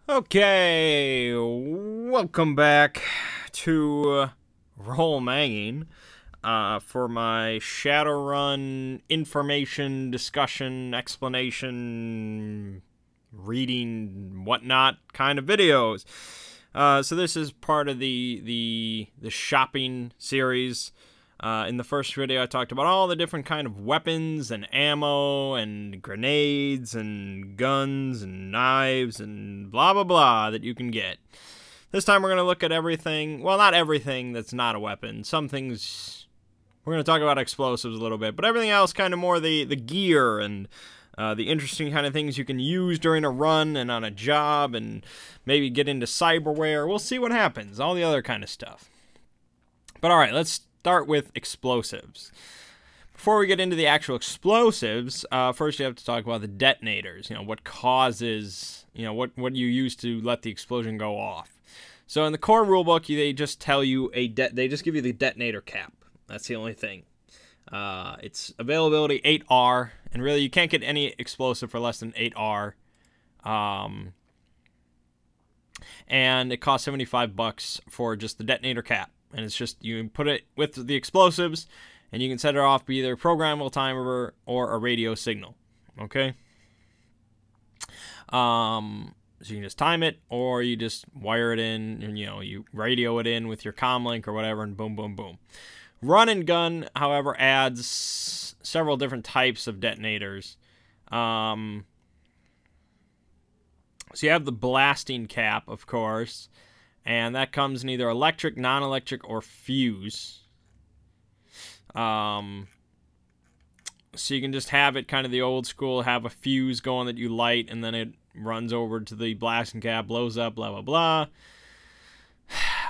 Okay, welcome back to Roll Mangging for my Shadowrun information, discussion, explanation, reading, whatnot kind of videos. So this is part of the shopping series. In the first video, I talked about all the different kind of weapons and ammo and grenades and guns and knives and blah, blah, blah that you can get. This time we're going to look at everything. Well, not everything that's not a weapon. Some things, we're going to talk about explosives a little bit, but everything else kind of more the gear and the interesting kind of things you can use during a run and on a job and maybe get into cyberware. We'll see what happens. All the other kind of stuff. But all right, let's start with explosives. Before we get into the actual explosives, first you have to talk about the detonators. You know, what causes, you know, what you use to let the explosion go off. So in the core rulebook, they just tell you they just give you the detonator cap. That's the only thing. It's availability 8R, and really you can't get any explosive for less than 8R. And it costs $75 for just the detonator cap. And it's just, you put it with the explosives, and you can set it off be either a programmable timer or a radio signal. Okay? So you can just time it, or you just wire it in, and, you know, you radio it in with your comlink or whatever, and boom, boom, boom. Run and gun, however, adds several different types of detonators. So you have the blasting cap, of course. And that comes in either electric, non-electric, or fuse. So you can just have it kind of the old school, have a fuse going that you light, and then it runs over to the blasting cap, blows up, blah, blah,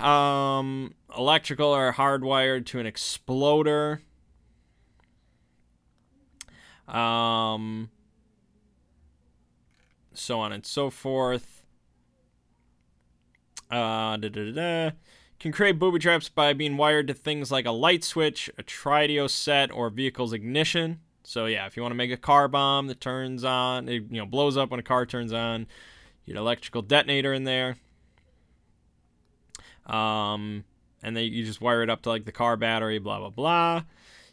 blah. Electrical are hardwired to an exploder. So on and so forth. Can create booby traps by being wired to things like a light switch, a tridio set, or a vehicle's ignition. So yeah, if you want to make a car bomb that turns on, it, you know, blows up when a car turns on, you get an electrical detonator in there. And then you just wire it up to like the car battery, blah, blah, blah.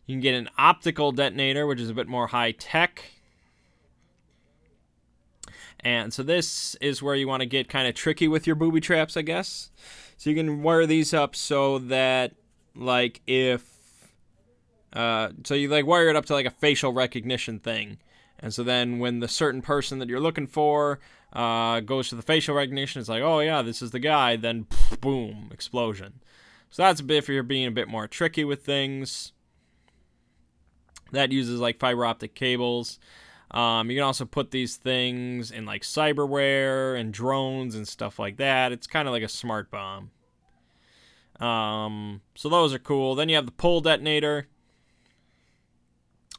You can get an optical detonator, which is a bit more high tech. And so this is where you want to get kind of tricky with your booby traps, I guess. So you can wire these up so that, like, if... so you, like, wire it up to, like, a facial recognition thing. And so then when the certain person that you're looking for goes to the facial recognition, it's like, oh, yeah, this is the guy. Then, boom, explosion. So that's a bit for you're being a bit more tricky with things. That uses, like, fiber optic cables. You can also put these things in like cyberware and drones and stuff like that. It's kind of like a smart bomb. So those are cool. Then you have the Pol Detonator,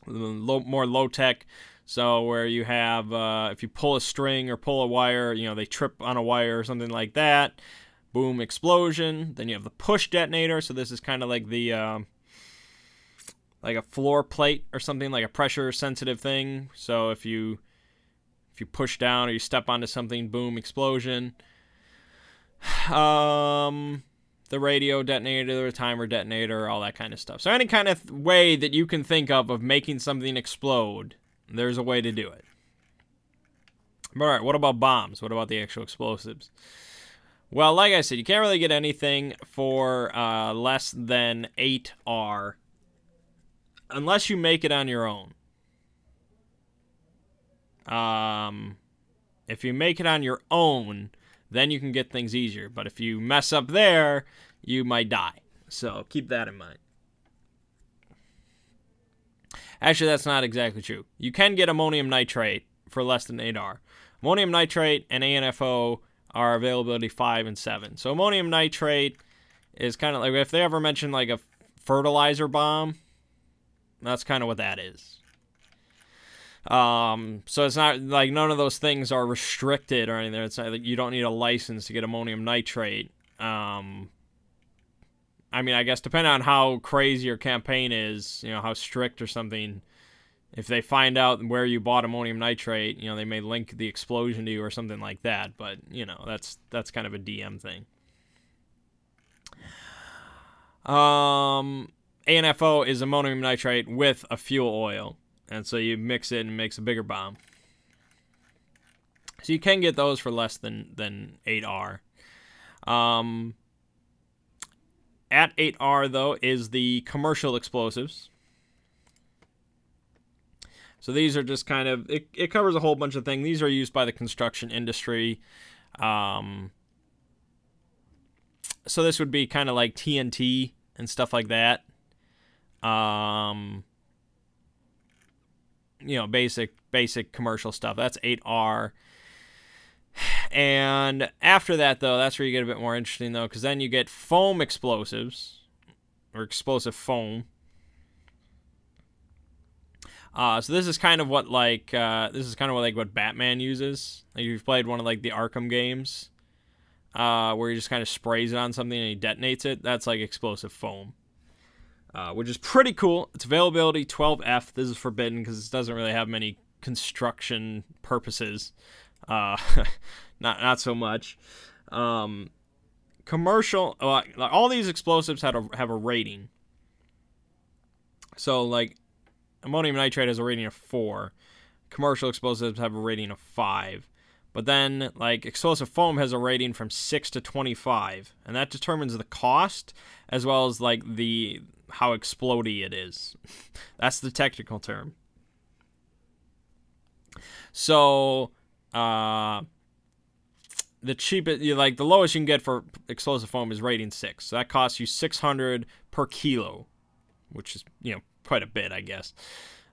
more low tech. So where you have, if you pull a string or pull a wire, you know, they trip on a wire or something like that. Boom, explosion. Then you have the Push Detonator. So this is kind of like the... like a floor plate or something, like a pressure sensitive thing. So if you push down or you step onto something, boom, explosion. The radio detonator, the timer detonator, all that kind of stuff. So any kind of way that you can think of making something explode, there's a way to do it. But all right, what about bombs? What about the actual explosives? Well, like I said, you can't really get anything for less than 8R. Unless you make it on your own. If you make it on your own, then you can get things easier. But if you mess up there, you might die. So keep that in mind. Actually, that's not exactly true. You can get ammonium nitrate for less than 8R. Ammonium nitrate and ANFO are availability 5 and 7. So ammonium nitrate is kind of like, if they ever mention like a fertilizer bomb, that's kind of what that is. So it's not like none of those things are restricted or anything. It's not like you don't need a license to get ammonium nitrate. I mean, I guess depending on how crazy your campaign is, you know, how strict or something, If they find out where you bought ammonium nitrate, you know, they may link the explosion to you or something like that. But, you know, that's kind of a DM thing. ANFO is ammonium nitrate with a fuel oil. And so you mix it and it makes a bigger bomb. So you can get those for less than 8R. At 8R, though, is the commercial explosives. So these are just kind of... It covers a whole bunch of things. These are used by the construction industry. So this would be kind of like TNT and stuff like that. You know, basic commercial stuff. That's 8R. And after that, though, that's where you get a bit more interesting, though, because then you get foam explosives, or explosive foam. So this is kind of what, like, what Batman uses. Like, if you've played one of, like, the Arkham games, where he just kind of sprays it on something and he detonates it, that's, like, explosive foam. Which is pretty cool. Its availability, 12F. This is forbidden because it doesn't really have many construction purposes. Not so much. Commercial, all these explosives have a rating. So, like, ammonium nitrate has a rating of 4. Commercial explosives have a rating of 5. But then, like, explosive foam has a rating from 6 to 25. And that determines the cost, as well as, like, how explodey it is. That's the technical term. So... the cheapest, like, the lowest you can get for explosive foam is rating 6. So that costs you 600 per kilo, which is, you know, quite a bit, I guess.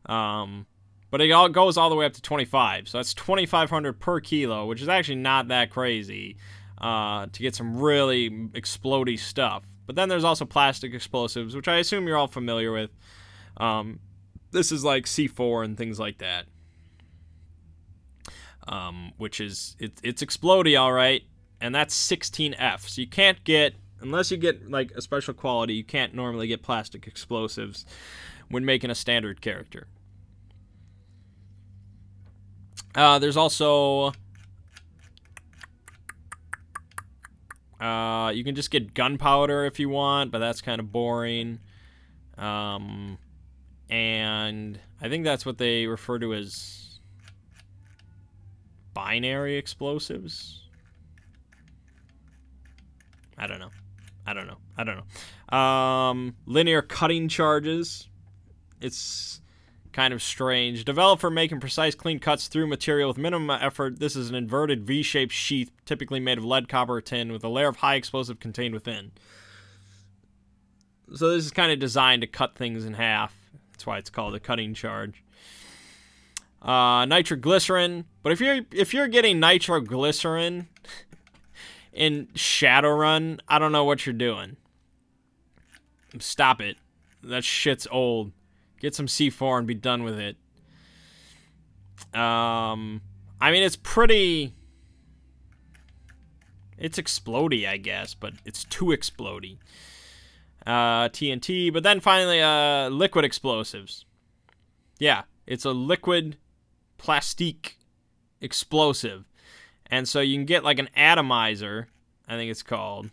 But it all goes all the way up to 25. So that's 2,500 per kilo, which is actually not that crazy to get some really explodey stuff. But then there's also plastic explosives, which I assume you're all familiar with. This is like C4 and things like that. Which is, it's explodey, alright, and that's 16F. So you can't get, unless you get, like, a special quality, you can't normally get plastic explosives when making a standard character. There's also, you can just get gunpowder if you want, but that's kind of boring. And I think that's what they refer to as binary explosives. I don't know. Linear cutting charges. It's kind of strange. Developed for making precise, clean cuts through material with minimum effort. This is an inverted V-shaped sheath, typically made of lead, copper, or tin, with a layer of high explosive contained within. So this is kind of designed to cut things in half. That's why it's called a cutting charge. Nitroglycerin. But if you're getting nitroglycerin in Shadowrun, I don't know what you're doing. Stop it. That shit's old. Get some C4 and be done with it. I mean, it's pretty... It's explodey, I guess, but it's too explodey. TNT, but then finally, liquid explosives. Yeah, it's a liquid plastique explosive. And so you can get like an atomizer, I think it's called.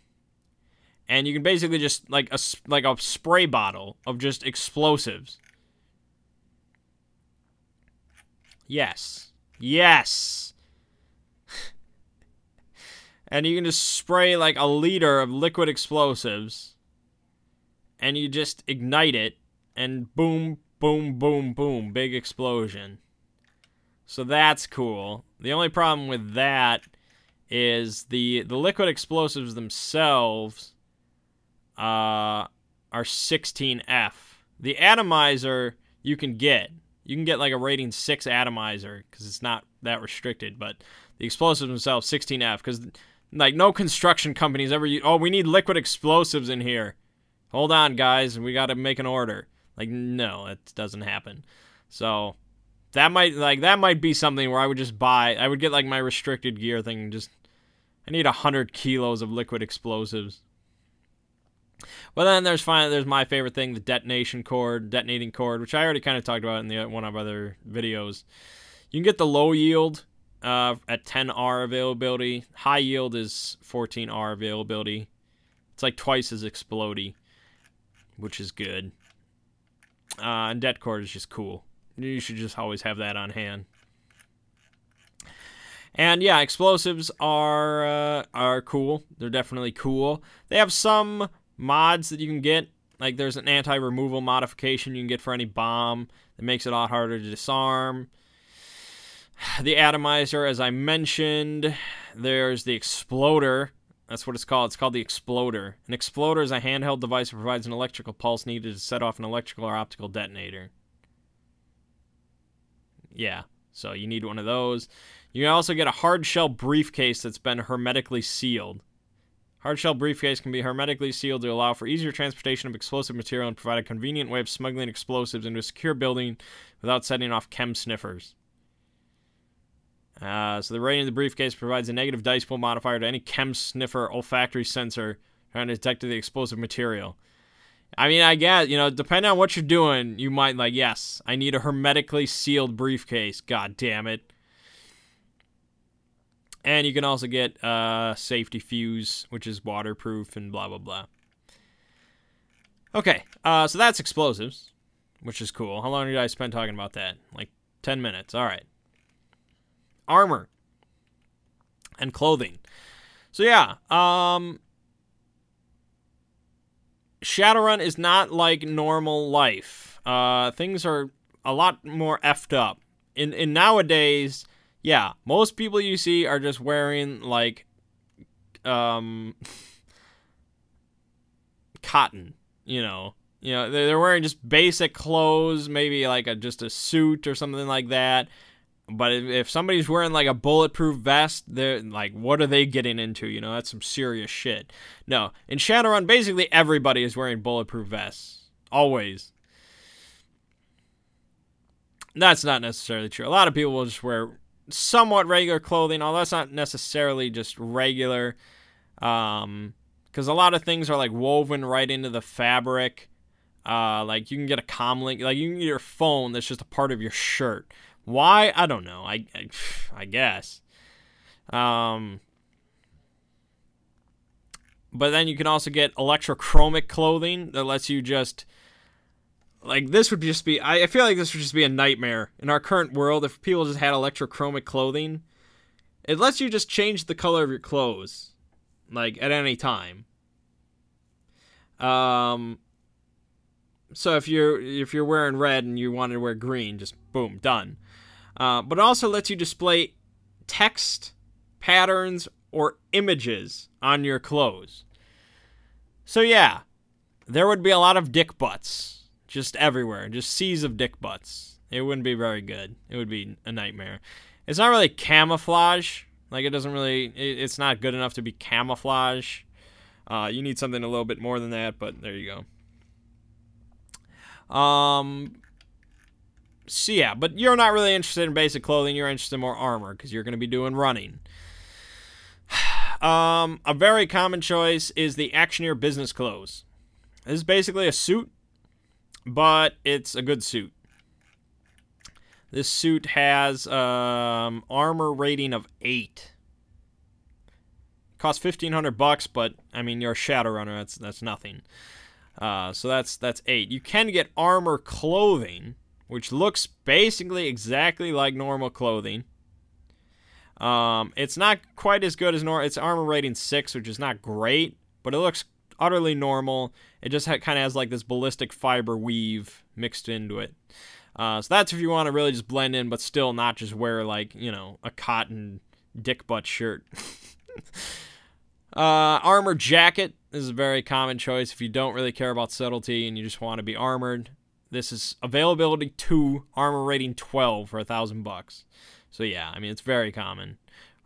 And you can basically just, like a spray bottle of just explosives. Yes. Yes! And you can just spray like a liter of liquid explosives. And you just ignite it. And boom, boom, boom, boom. Big explosion. So that's cool. The only problem with that is the liquid explosives themselves are 16F. The atomizer you can get. You can get like a rating 6 atomizer because it's not that restricted. But the explosives themselves, 16F. Because like no construction companies ever use, oh, we need liquid explosives in here. Hold on, guys. We got to make an order. Like, no, it doesn't happen. So that might be something where I would just buy. I would get like my restricted gear thing. And just, I need 100 kilos of liquid explosives. But then there's my favorite thing, the Detonation Cord, Detonating Cord, which I already kind of talked about in the one of other videos. You can get the low yield at 10 R availability. High yield is 14 R availability. It's like twice as explodey, which is good. And Det Cord is just cool. You should just always have that on hand. And yeah, explosives are cool. They're definitely cool. They have some mods that you can get. Like there's an anti-removal modification you can get for any bomb that makes it a lot harder to disarm. The atomizer, as I mentioned. There's the exploder. That's what it's called. It's called the exploder. An exploder is a handheld device that provides an electrical pulse needed to set off an electrical or optical detonator. Yeah, so you need one of those. You can also get a Hardshell Briefcase that's been hermetically sealed. Hardshell Briefcase can be hermetically sealed to allow for easier transportation of explosive material and provide a convenient way of smuggling explosives into a secure building without setting off chem sniffers. So the rating of the briefcase provides a negative dice pool modifier to any chem sniffer olfactory sensor trying to detect the explosive material. I mean, I guess, you know, depending on what you're doing, you might like, yes, I need a hermetically sealed briefcase. God damn it. And you can also get safety fuse, which is waterproof and blah, blah, blah. Okay, so that's explosives, which is cool. How long did I spend talking about that? Like 10 minutes. All right. Armor and clothing. So yeah, Shadowrun is not like normal life. Things are a lot more effed up. In nowadays, yeah, most people you see are just wearing like cotton, you know. You know, they're wearing just basic clothes, maybe like just a suit or something like that. But if somebody's wearing like a bulletproof vest, they're like, what are they getting into? You know, that's some serious shit. No, in Shadowrun, basically everybody is wearing bulletproof vests. Always. That's not necessarily true. A lot of people will just wear somewhat regular clothing, although that's not necessarily just regular. Because a lot of things are like woven right into the fabric. Like you can get a comlink, like you can get your phone that's just a part of your shirt. Why? I don't know. I guess. But then you can also get electrochromic clothing that lets you just... Like, this would just be... I feel like this would just be a nightmare in our current world if people just had electrochromic clothing. It lets you just change the color of your clothes. Like, at any time. So if you're wearing red and you wanted to wear green, just boom, done. But it also lets you display text, patterns, or images on your clothes. So yeah, there would be a lot of dick butts just everywhere, just seas of dick butts. It wouldn't be very good. It would be a nightmare. It's not really camouflage. Like, it doesn't really... It's not good enough to be camouflage. You need something a little bit more than that, but there you go. So yeah, but you're not really interested in basic clothing. You're interested in more armor because you're going to be doing running. A very common choice is the Actioneer Business Clothes. This is basically a suit, but it's a good suit. This suit has armor rating of 8. Costs $1,500, but I mean, you're a Shadowrunner. That's nothing. So that's 8. You can get armor clothing, which looks basically exactly like normal clothing. It's not quite as good as normal. It's armor rating 6, which is not great, but it looks utterly normal. It just kind of has like this ballistic fiber weave mixed into it. So that's if you want to really just blend in, but still not just wear like, you know, a cotton dick butt shirt. Armor jacket is a very common choice if you don't really care about subtlety and you just want to be armored. This is availability 2, armor rating 12 for $1,000. So yeah, I mean, it's very common.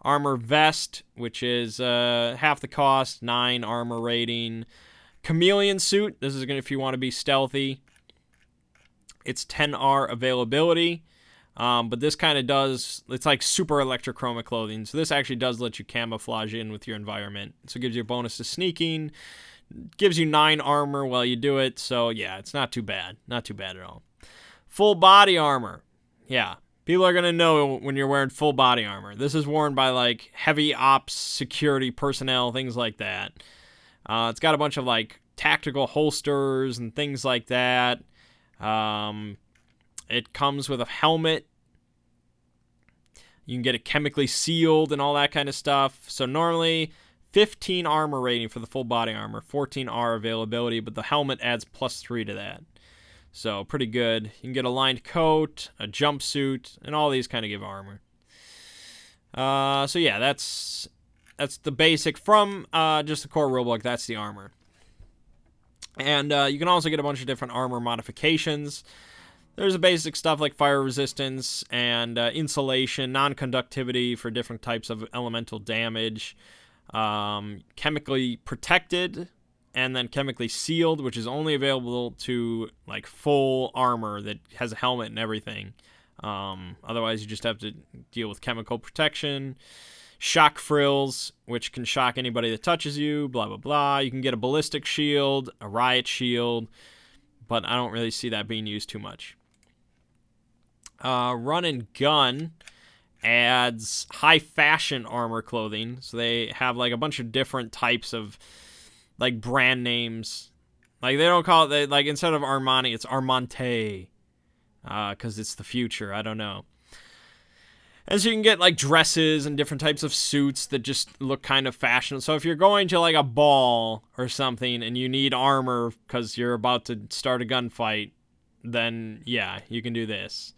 Armor vest, which is half the cost, 9 armor rating. Chameleon suit, this is gonna if you want to be stealthy. It's 10R availability. But this kind of does, it's like super electrochromic clothing. So this actually does let you camouflage in with your environment. So it gives you a bonus to sneaking, Gives you 9 armor while you do it, so yeah, it's not too bad. Not too bad at all. Full body armor. Yeah, people are going to know when you're wearing full body armor. This is worn by, like, heavy ops, security personnel, things like that. It's got a bunch of, like, tactical holsters and things like that. It comes with a helmet. You can get it chemically sealed and all that kind of stuff. So normally 15 armor rating for the full body armor, 14 R availability, but the helmet adds +3 to that. So pretty good. You can get a lined coat, a jumpsuit, and all these kind of give armor. So yeah, that's the basic from just the core rulebook. That's the armor. And you can also get a bunch of different armor modifications. There's a basic stuff like fire resistance and insulation, non-conductivity for different types of elemental damage, chemically protected, and then chemically sealed, which is only available to like full armor that has a helmet and everything. Otherwise, you just have to deal with chemical protection. Shock frills, which can shock anybody that touches you, blah, blah, blah. You can get a ballistic shield, a riot shield, but I don't really see that being used too much. Run and gun adds high fashion armor clothing. So they have like a bunch of different types of like brand names. Like they don't call it, like instead of Armani, it's Armante. Because it's the future. I don't know. And so you can get like dresses and different types of suits that just look kind of fashionable. So if you're going to like a ball or something and you need armor because you're about to start a gunfight, then yeah, you can do this.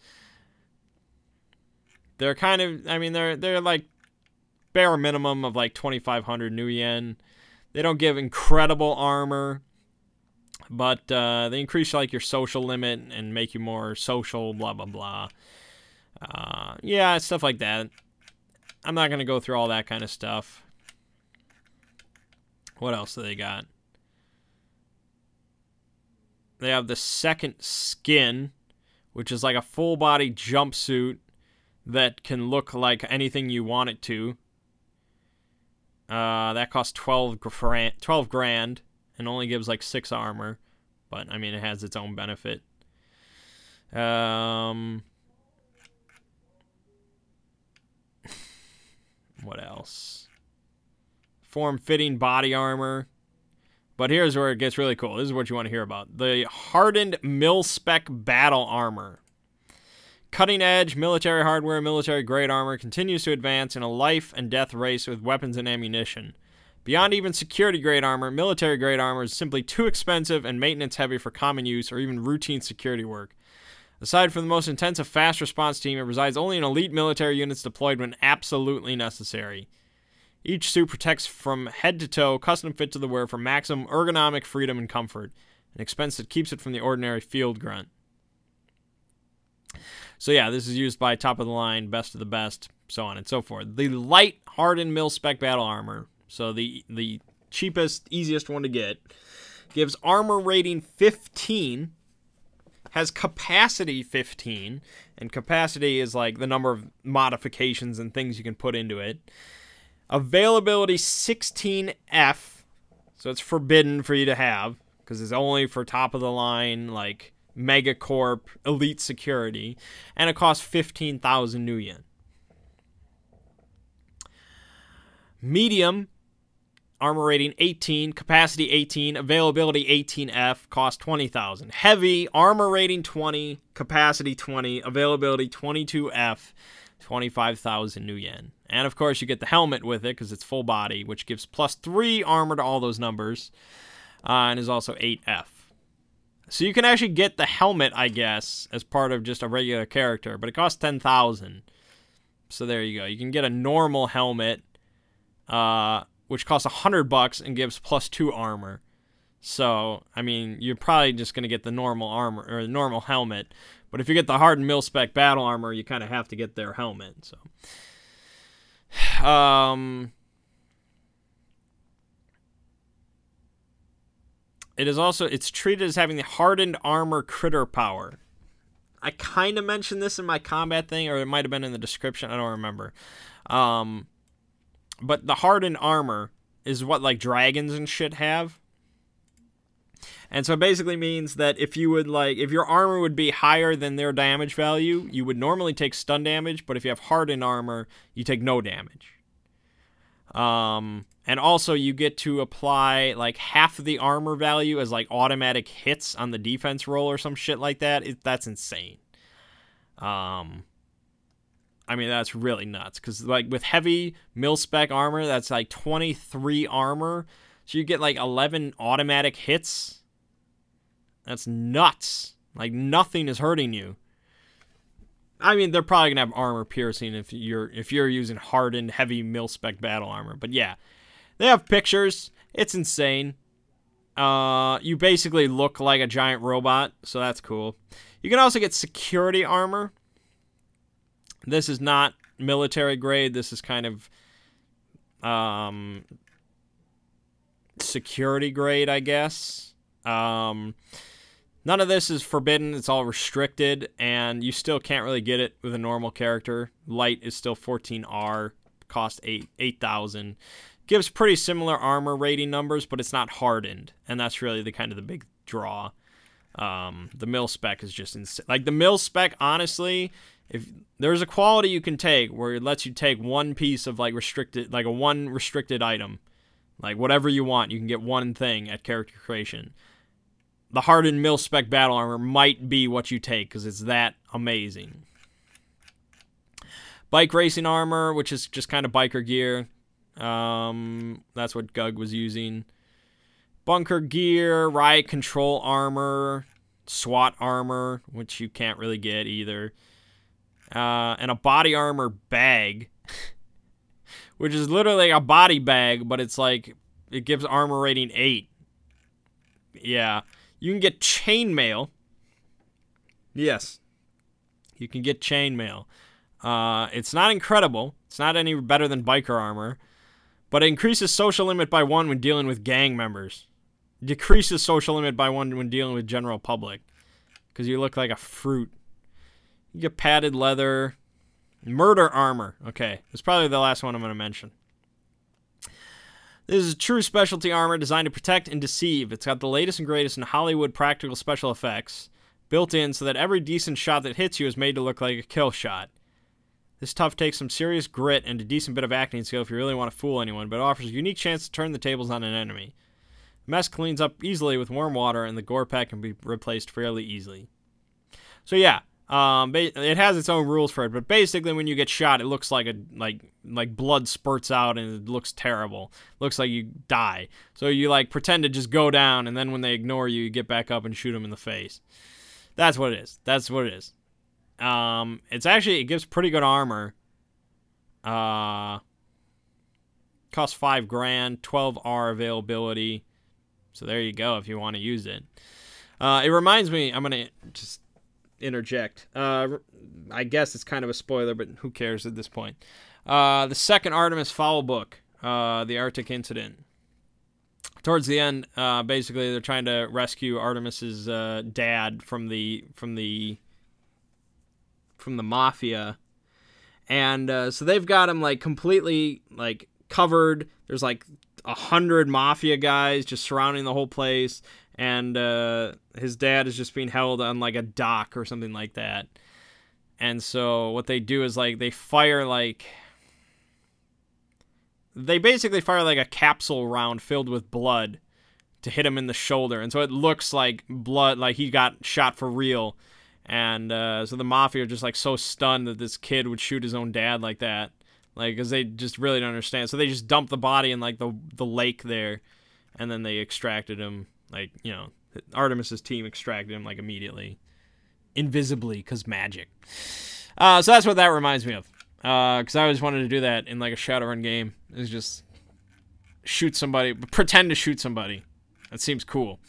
They're kind of, I mean, they're like bare minimum of like 2,500 new yen. They don't give incredible armor, but they increase like your social limit and make you more social, blah, blah, blah. Yeah, stuff like that. I'm not going to go through all that kind of stuff. What else do they got? They have the second skin, which is like a full body jumpsuit that can look like anything you want it to. That costs 12 grand and only gives like 6 armor. But, I mean, it has its own benefit. What else? Form-fitting body armor. But here's where it gets really cool. This is what you want to hear about. The Hardened Milspec Battle Armor. Cutting-edge military hardware, military-grade armor continues to advance in a life-and-death race with weapons and ammunition. Beyond even security-grade armor, military-grade armor is simply too expensive and maintenance-heavy for common use or even routine security work. Aside from the most intensive fast response team, it resides only in elite military units deployed when absolutely necessary. Each suit protects from head to toe, custom fit to the wearer for maximum ergonomic freedom and comfort, an expense that keeps it from the ordinary field grunt. So yeah, this is used by top of the line, best of the best, so on and so forth. The light hardened mil-spec battle armor, so the cheapest, easiest one to get, gives armor rating 15, has capacity 15, and capacity is like the number of modifications and things you can put into it. Availability 16F, so it's forbidden for you to have, because it's only for top of the line, like Megacorp, elite security, and it costs 15,000 new yen. Medium, armor rating 18, capacity 18, availability 18F, cost 20,000. Heavy, armor rating 20, capacity 20, availability 22F, 25,000 new yen. And of course you get the helmet with it because it's full body, which gives +3 armor to all those numbers, and is also 8F. So you can actually get the helmet, I guess, as part of just a regular character, but it costs 10,000. So there you go. You can get a normal helmet, which costs $100 and gives +2 armor. So, I mean, you're probably just going to get the normal armor, or the normal helmet. But if you get the hardened mil-spec battle armor, you kind of have to get their helmet. So, it is also, it's treated as having the hardened armor critter power. I kind of mentioned this in my combat thing, or it might have been in the description. I don't remember. But the hardened armor is what like dragons and shit have. And so it basically means that if you would if your armor would be higher than their damage value, you would normally take stun damage, but if you have hardened armor, you take no damage. And also you get to apply like half of the armor value as like automatic hits on the defense roll or some shit like that. That's insane. I mean, that's really nuts, because like with heavy Milspec armor, that's like 23 armor, so you get like 11 automatic hits. That's nuts. Like nothing is hurting you. I mean, they're probably gonna have armor piercing if you're using hardened heavy Milspec battle armor, but yeah, they have pictures. It's insane. You basically look like a giant robot, so that's cool. You can also get security armor. This is not military grade. This is kind of security grade, I guess. None of this is forbidden. It's all restricted, and you still can't really get it with a normal character. Light is still 14R, cost 8,000. Gives pretty similar armor rating numbers, but it's not hardened, and that's really the big draw. The Milspec is just insane. Like the Milspec, honestly, if there's a quality you can take where it lets you take one piece of like restricted, like a one restricted item, like whatever you want, you can get one thing at character creation. The hardened Milspec battle armor might be what you take because it's that amazing. Bike racing armor, which is just kind of biker gear. That's what Gug was using. Bunker gear, riot control armor, SWAT armor, which you can't really get either. And a body armor bag, which is literally a body bag, but it's like, it gives armor rating 8. Yeah. You can get chainmail. Yes. You can get chainmail. It's not incredible. It's not any better than biker armor. But it increases social limit by 1 when dealing with gang members. Decreases social limit by 1 when dealing with general public. Because you look like a fruit. You get padded leather. Murder armor. Okay, it's probably the last one I'm going to mention. This is true specialty armor designed to protect and deceive. It's got the latest and greatest in Hollywood practical special effects built in so that every decent shot that hits you is made to look like a kill shot. This stuff takes some serious grit and a decent bit of acting skill if you really want to fool anyone, but offers a unique chance to turn the tables on an enemy. Mess cleans up easily with warm water, and the gore pack can be replaced fairly easily. So yeah, it has its own rules for it, but basically when you get shot, it looks like like blood spurts out and it looks terrible. Looks like you die. So you like pretend to just go down, and then when they ignore you, you get back up and shoot them in the face. That's what it is. That's what it is. It's actually, it gives pretty good armor. Costs $5 grand, 12R availability. So there you go if you want to use it. It reminds me, I'm going to just interject. I guess it's kind of a spoiler, but who cares at this point. The second Artemis Fowl book, the Arctic Incident. Towards the end, basically they're trying to rescue Artemis's dad from the mafia, and so they've got him like completely like covered. There's like 100 mafia guys just surrounding the whole place, and his dad is just being held on like a dock or something like that. And so what they do is like they basically fire like a capsule round filled with blood to hit him in the shoulder, and so it looks like blood, like he got shot for real. And so the mafia are just like so stunned that this kid would shoot his own dad like that, like, because they just really don't understand. So they just dumped the body in like the lake there, and then they extracted him, like, you know, Artemis's team extracted him like immediately, invisibly, because magic. So that's what that reminds me of, because I always wanted to do that in like a Shadowrun game, is just shoot somebody, pretend to shoot somebody. That seems cool.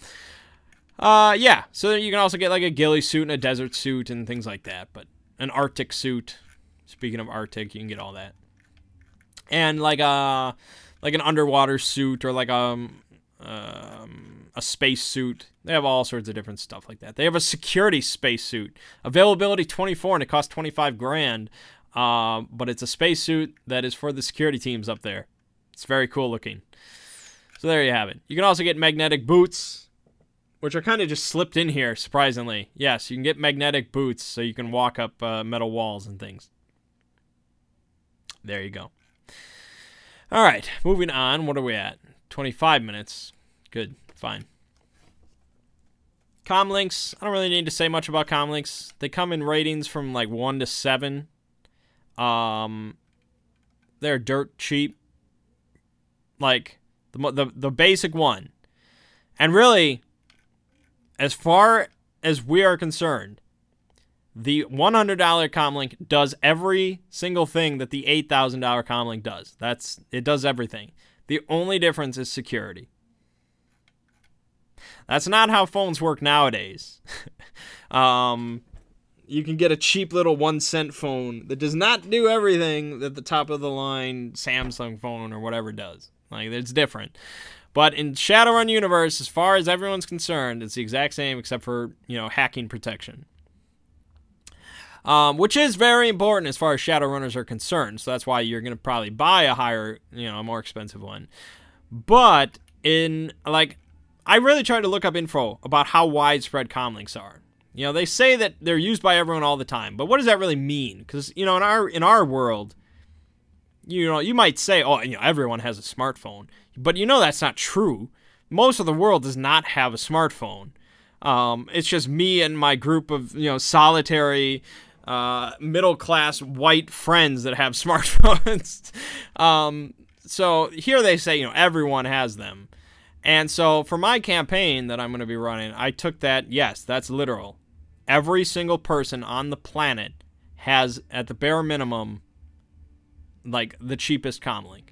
Yeah, so you can also get like a ghillie suit and a desert suit and things like that, but an Arctic suit. Speaking of Arctic, you can get all that. And like an underwater suit, or like a space suit. They have all sorts of different stuff like that. They have a security space suit. Availability 24, and it costs 25 grand. But it's a space suit that is for the security teams up there. It's very cool looking. So there you have it. You can also get magnetic boots, which I kind of just slipped in here, surprisingly. Yes, you can get magnetic boots so you can walk up metal walls and things. There you go. All right, moving on. What are we at? 25 minutes. Good, fine. Comlinks. I don't really need to say much about comlinks. They come in ratings from like 1 to 7. They're dirt cheap. Like the basic one. And really, as far as we are concerned, the $100 comlink does every single thing that the $8,000 comlink does. It does everything. The only difference is security. That's not how phones work nowadays. You can get a cheap little 1-cent phone that does not do everything that the top-of-the-line Samsung phone or whatever does. Like, it's different. But in Shadowrun Universe, as far as everyone's concerned, it's the exact same except for, you know, hacking protection. Which is very important as far as Shadowrunners are concerned. So that's why you're going to probably buy a higher, you know, a more expensive one. But I really tried to look up info about how widespread comlinks are. You know, they say that they're used by everyone all the time, but what does that really mean? Because, you know, in our world, you know, you might say, oh, you know, everyone has a smartphone, but you know that's not true. Most of the world does not have a smartphone. It's just me and my group of, you know, solitary, middle-class white friends that have smartphones. So here they say, you know, everyone has them. And so for my campaign that I'm going to be running, I took that, yes, that's literal. Every single person on the planet has, at the bare minimum, like, the cheapest comlink.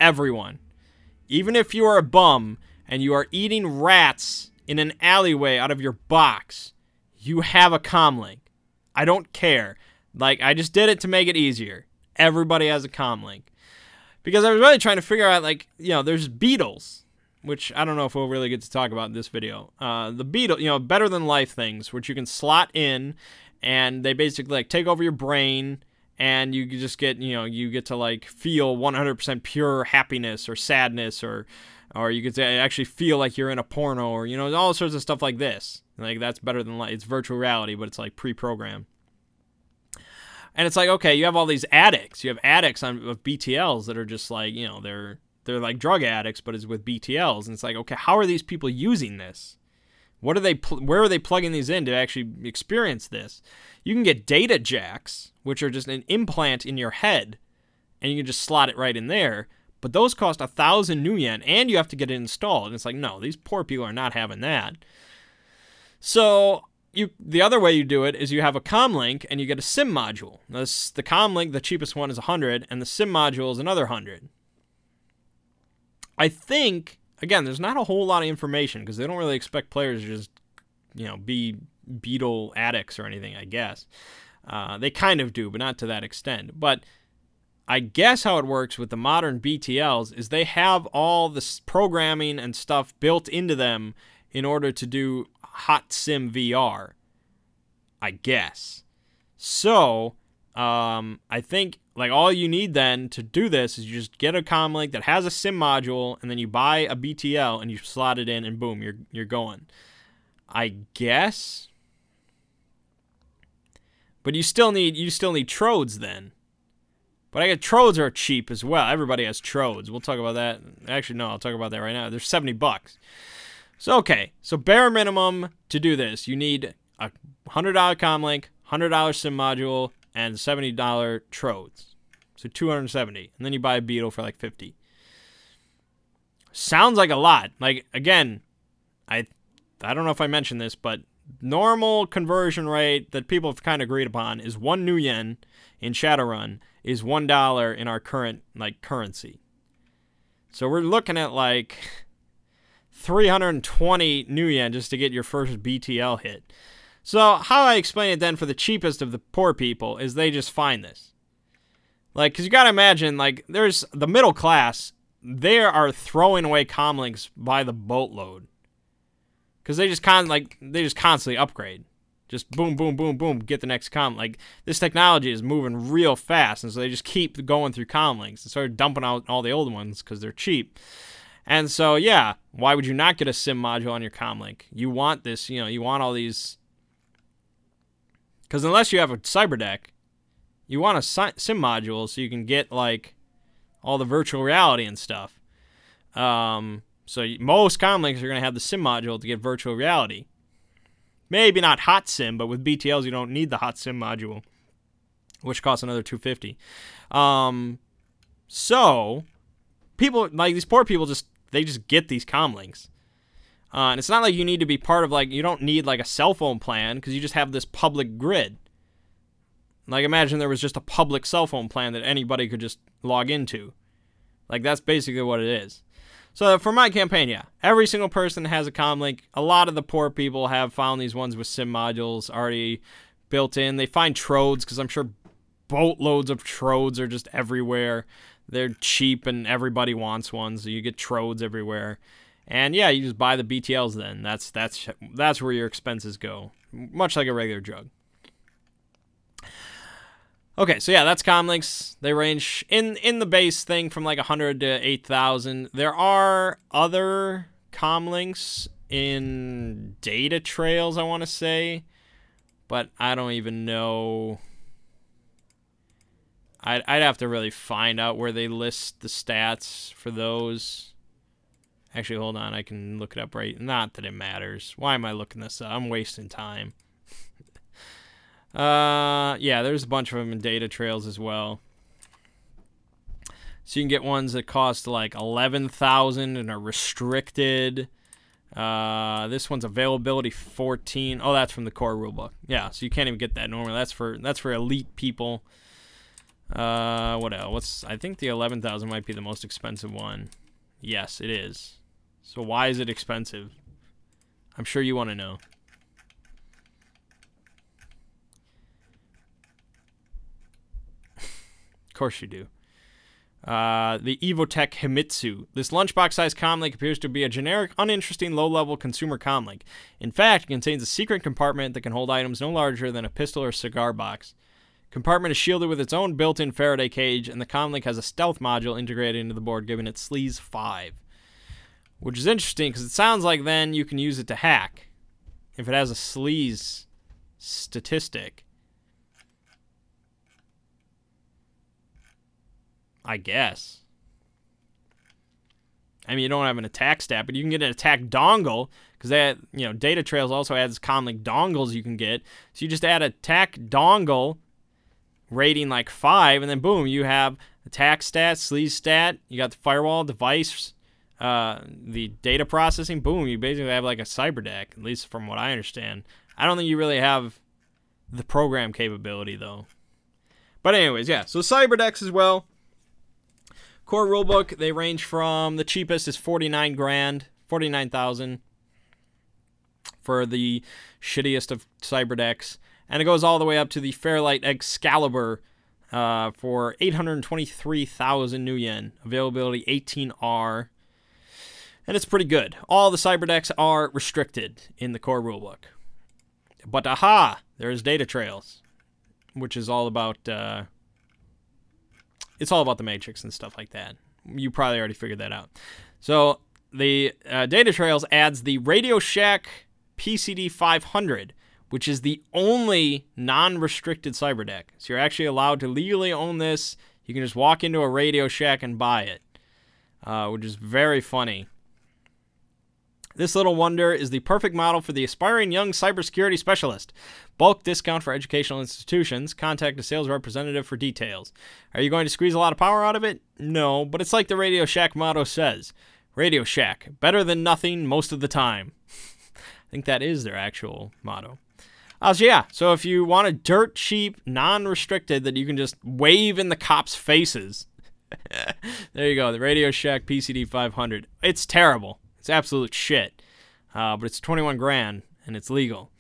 Everyone. Even if you are a bum and you are eating rats in an alleyway out of your box, you have a comlink. I don't care. Like, I just did it to make it easier. Everybody has a comlink. Because I was really trying to figure out, like, you know, there's beetles, which I don't know if we'll really get to talk about in this video. The beetle, you know, better than life things, which you can slot in, and they basically, like, take over your brain, and you just get, you know, you get to, like, feel 100% pure happiness or sadness, or you get to actually feel like you're in a porno, or, you know, all sorts of stuff like this. Like, that's better than life. It's virtual reality, but it's, like, pre-programmed. And it's like, okay, you have all these addicts. You have addicts of BTLs that are just, like, you know, they're like drug addicts, but it's with BTLs. And it's like, okay, how are these people using this? What are they? Where are they plugging these in to actually experience this? You can get data jacks, which are just an implant in your head, and you can just slot it right in there. But those cost 1,000 new yen, and you have to get it installed. And it's like, no, these poor people are not having that. So the other way you do it is you have a comlink, and you get a SIM module. The comlink, the cheapest one, is 100, and the SIM module is another 100. I think, again, there's not a whole lot of information because they don't really expect players to just, you know, be beetle addicts or anything, I guess. They kind of do, but not to that extent. But I guess how it works with the modern BTLs is they have all this programming and stuff built into them in order to do hot sim VR, I guess. So, I think, like, all you need then to do this is you just get a comlink that has a SIM module, and then you buy a BTL and you slot it in, and boom, you're going. I guess. But you still need trodes then. But I get trodes are cheap as well. Everybody has trodes. We'll talk about that. Actually, no, I'll talk about that right now. They're $70. So okay, so bare minimum to do this, you need a $100 comlink, $100 SIM module, and $70 trodes. So $270. And then you buy a beetle for like $50. Sounds like a lot. Like, again, I don't know if I mentioned this, but normal conversion rate that people have kind of agreed upon is 1 new yen in Shadowrun is $1 in our current, like, currency. So we're looking at like 320 new yen just to get your first BTL hit. So how I explain it then for the cheapest of the poor people is they just find this. Like, because you got to imagine, like, there's the middle class, they are throwing away comlinks by the boatload. Because they just constantly upgrade. Just boom, boom, boom, boom, get the next comlink. Like, this technology is moving real fast, and so they just keep going through comlinks and start dumping out all the old ones because they're cheap. And so, yeah, why would you not get a sim module on your comlink? You want this, you know, you want all these... Because unless you have a cyber deck, you want a sim module so you can get, like, all the virtual reality and stuff. So most comlinks are going to have the sim module to get virtual reality. Maybe not hot sim, but with BTLs you don't need the hot sim module, which costs another $250. So people, like these poor people, they just get these comlinks. And it's not like you need to be part of, like, you don't need, like, a cell phone plan because you just have this public grid. Like, imagine there was just a public cell phone plan that anybody could just log into. Like, that's basically what it is. So, for my campaign, yeah, every single person has a comlink. A lot of the poor people have found these ones with sim modules already built in. They find trodes because I'm sure boatloads of trodes are just everywhere. They're cheap and everybody wants one, so you get trodes everywhere. And yeah, you just buy the BTLs then. That's where your expenses go. Much like a regular drug. Okay, so yeah, that's comlinks. They range in the base thing from like 100 to 8,000. There are other comlinks in data trails, I want to say. But I don't even know. I'd have to really find out where they list the stats for those. Actually, hold on. I can look it up right. Not that it matters. Why am I looking this up? I'm wasting time. Yeah, there's a bunch of them in data trails as well. So you can get ones that cost like 11,000 and are restricted. This one's availability 14. Oh, that's from the core rulebook. Yeah, so you can't even get that normally. That's for elite people. What else? I think the 11,000 might be the most expensive one. Yes, it is. So why is it expensive? I'm sure you want to know. Of course you do. The Evotech Himitsu. This lunchbox-sized comlink appears to be a generic, uninteresting, low-level consumer comlink. In fact, it contains a secret compartment that can hold items no larger than a pistol or cigar box. Compartment is shielded with its own built-in Faraday cage, and the comlink has a stealth module integrated into the board, giving it Sleaze 5. Which is interesting, because it sounds like then you can use it to hack. If it has a Sleaze statistic. I guess. I mean, you don't have an attack stat, but you can get an attack dongle, because that, you know, Data Trails also adds comlink dongles you can get. So you just add attack dongle, rating like 5, and then boom, you have attack stat, Sleaze stat, you got the firewall device, the data processing, boom, you basically have like a cyber deck, at least from what I understand. I don't think you really have the program capability though. But anyways, yeah, so cyber decks as well. Core rulebook, they range from, the cheapest is 49 grand, 49,000 for the shittiest of cyber decks. And it goes all the way up to the Fairlight Excalibur for 823,000 new yen. Availability 18R. And it's pretty good. All the cyber decks are restricted in the core rulebook. But aha, there's Data Trails, which is all about... it's all about the Matrix and stuff like that. You probably already figured that out. So the Data Trails adds the Radio Shack PCD 500, which is the only non-restricted cyber deck. So you're actually allowed to legally own this. You can just walk into a Radio Shack and buy it, which is very funny. This little wonder is the perfect model for the aspiring young cybersecurity specialist. Bulk discount for educational institutions. Contact a sales representative for details. Are you going to squeeze a lot of power out of it? No, but it's like the Radio Shack motto says. Radio Shack, better than nothing most of the time. I think that is their actual motto. So yeah, so if you want a dirt cheap, non-restricted that you can just wave in the cops' faces. There you go, the Radio Shack PCD 500. It's terrible. It's absolute shit. But it's 21 grand and it's legal.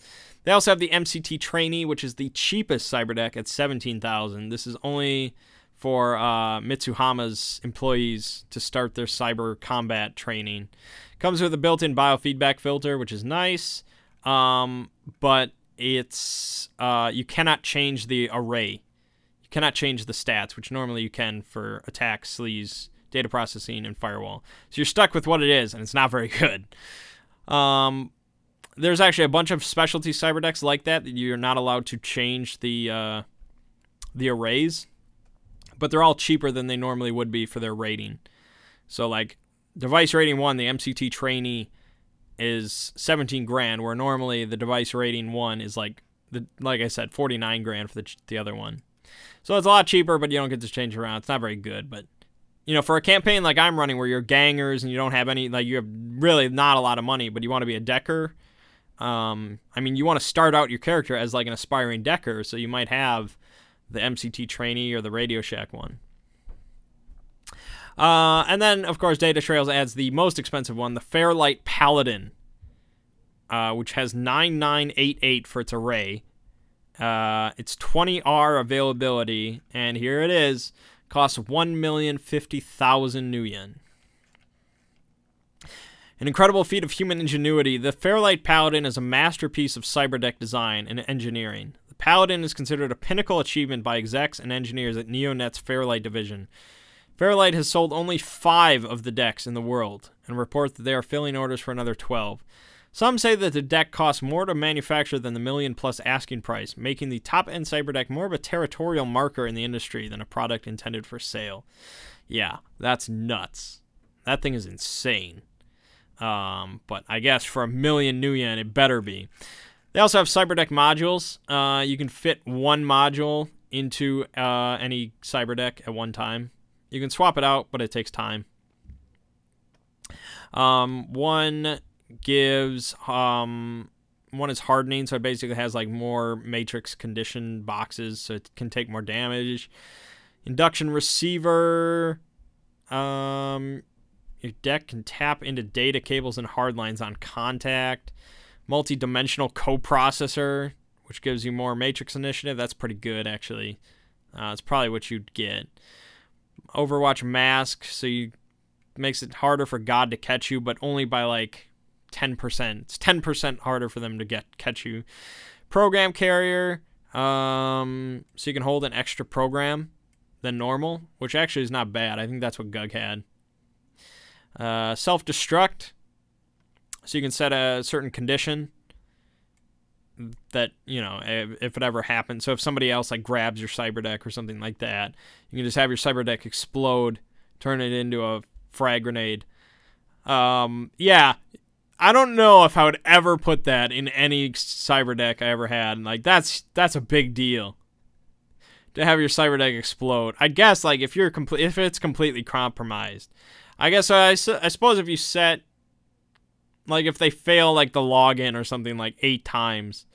They also have the Mct Trainee, which is the cheapest cyber deck at 17,000. This is only for Mitsuhama's employees to start their cyber combat training. Comes with a built-in biofeedback filter, which is nice. But it's you cannot change the array. You cannot change the stats, which normally you can for attack, sleaze, data processing, and firewall. So you're stuck with what it is, and it's not very good. There's actually a bunch of specialty cyberdecks like that you're not allowed to change the arrays, but they're all cheaper than they normally would be for their rating. So like device rating 1, the Mct Trainee is 17 grand, where normally the device rating 1 is like I said, 49 grand for the other one. So it's a lot cheaper, but you don't get to change around. It's not very good, but you know, for a campaign like I'm running where you're gangers and you don't have any, like, you have really not a lot of money, but you want to be a decker. I mean, you want to start out your character as like an aspiring decker, so you might have the Mct Trainee or the Radio Shack one. And then, of course, Data Trails adds the most expensive one, the Fairlight Paladin, which has 9988 for its array. It's 20R availability, and here it is. Costs 1,050,000 new yen. An incredible feat of human ingenuity, the Fairlight Paladin is a masterpiece of cyberdeck design and engineering. The Paladin is considered a pinnacle achievement by execs and engineers at NeoNet's Fairlight division. Fairlight has sold only 5 of the decks in the world, and report that they are filling orders for another 12. Some say that the deck costs more to manufacture than the $1 million+ asking price, making the top-end cyberdeck more of a territorial marker in the industry than a product intended for sale. Yeah, that's nuts. That thing is insane. But I guess for $1 million new yen, it better be. They also have cyberdeck modules. You can fit one module into any cyberdeck at one time. You can swap it out, but it takes time. One is hardening, so it basically has like more matrix condition boxes, so it can take more damage. Induction receiver. Your deck can tap into data cables and hard lines on contact. Multi-dimensional coprocessor, which gives you more matrix initiative. That's pretty good, actually. It's probably what you'd get. Overwatch mask, so you makes it harder for God to catch you, but only by like 10%. It's 10% harder for them to catch you. Program carrier, so you can hold an extra program than normal, which actually is not bad. I think that's what Gug had. Self-destruct, so you can set a certain condition that, you know, if it ever happens. So if somebody else like grabs your cyberdeck or something like that, you can just have your cyberdeck explode, turn it into a frag grenade. Yeah, I don't know if I would ever put that in any cyberdeck I ever had. Like, that's a big deal to have your cyberdeck explode. I guess like if it's completely compromised. I guess I suppose if you set, like, if they fail like the login or something like 8 times.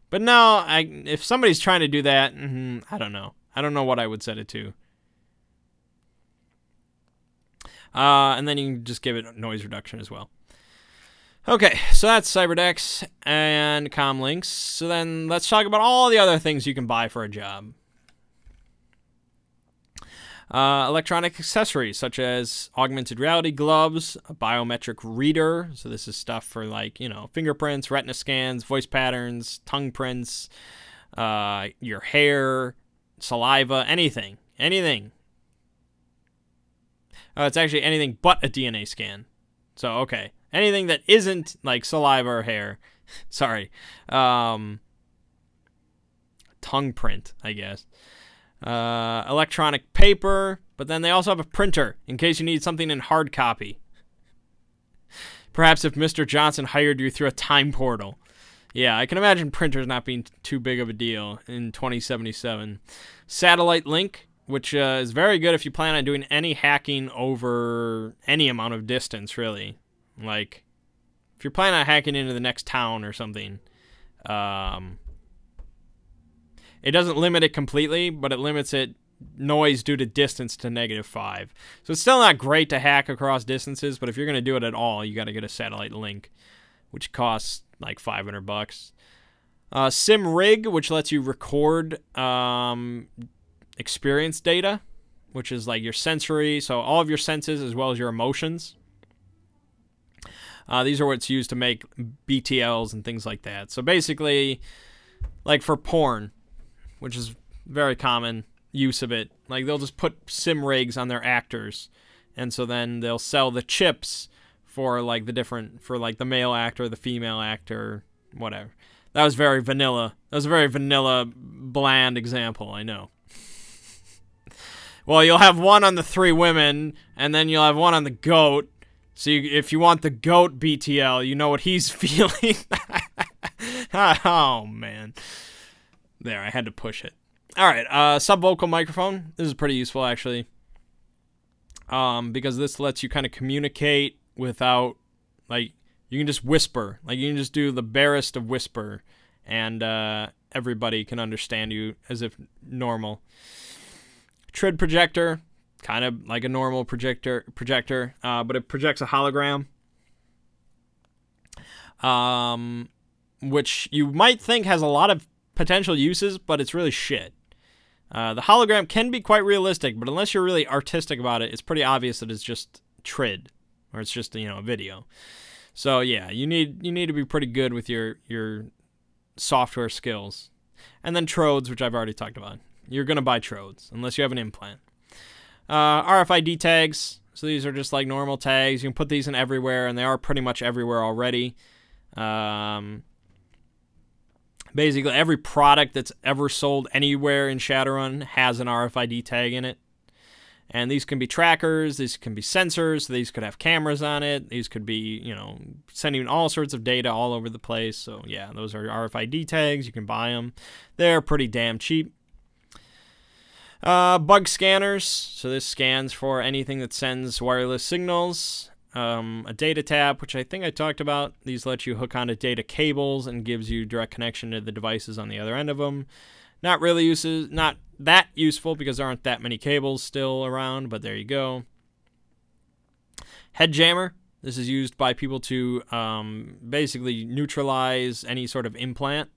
But no, if somebody's trying to do that, I don't know. I don't know what I would set it to. And then you can just give it noise reduction as well. Okay, so that's cyberdecks and comlinks. So then let's talk about all the other things you can buy for a job. Electronic accessories such as augmented reality gloves, a biometric reader. So this is stuff for, like, you know, fingerprints, retina scans, voice patterns, tongue prints, your hair, saliva, anything. It's actually anything but a DNA scan. So, okay. Anything that isn't like saliva or hair. Sorry. Tongue print, I guess. Electronic paper, but then they also have a printer in case you need something in hard copy. Perhaps if Mr. Johnson hired you through a time portal. Yeah, I can imagine printers not being too big of a deal in 2077. Satellite link, which is very good if you plan on doing any hacking over any amount of distance, really. Like, if you're planning on hacking into the next town or something, it doesn't limit it completely, but it limits it noise due to distance to -5. So it's still not great to hack across distances, but if you're going to do it at all, you got to get a satellite link, which costs like $500. Sim rig, which lets you record experience data, which is like your sensory, so all of your senses as well as your emotions. These are what's used to make BTLs and things like that. So basically, like for porn, which is very common use of it, like they'll just put sim rigs on their actors, And so then they'll sell the chips for like the different, for like the male actor, the female actor, whatever. That was very vanilla. That was a very vanilla, bland example, I know. Well, you'll have one on the 3 women, and then you'll have one on the goat. So if you want the goat BTL, you know what he's feeling. Oh, man. There, I had to push it. All right, subvocal microphone. This is pretty useful, actually. Because this lets you kind of communicate without, like, you can just whisper. Like, you can just do the barest of whisper, and everybody can understand you as if normal. Trid projector, kind of like a normal projector, but it projects a hologram. Which you might think has a lot of potential uses, but it's really shit. The hologram can be quite realistic, but unless you're really artistic about it, it's pretty obvious that it's just Trid, or it's just, you know, a video. So yeah, you need to be pretty good with your software skills. And then trodes, which I've already talked about. You're gonna buy trodes unless you have an implant. RFID tags. So these are just like normal tags. You can put these in everywhere, and they are pretty much everywhere already. Basically, every product that's ever sold anywhere in Shadowrun has an RFID tag in it. And these can be trackers, these can be sensors, these could have cameras on it, these could be, you know, sending all sorts of data all over the place. So, yeah, those are RFID tags. You can buy them. They're pretty damn cheap. Bug scanners. So this scans for anything that sends wireless signals. A data tap, which I think I talked about. These let you hook onto data cables and gives you direct connection to the devices on the other end of them. Not that useful because there aren't that many cables still around, but there you go. Head jammer. This is used by people to basically neutralize any sort of implant.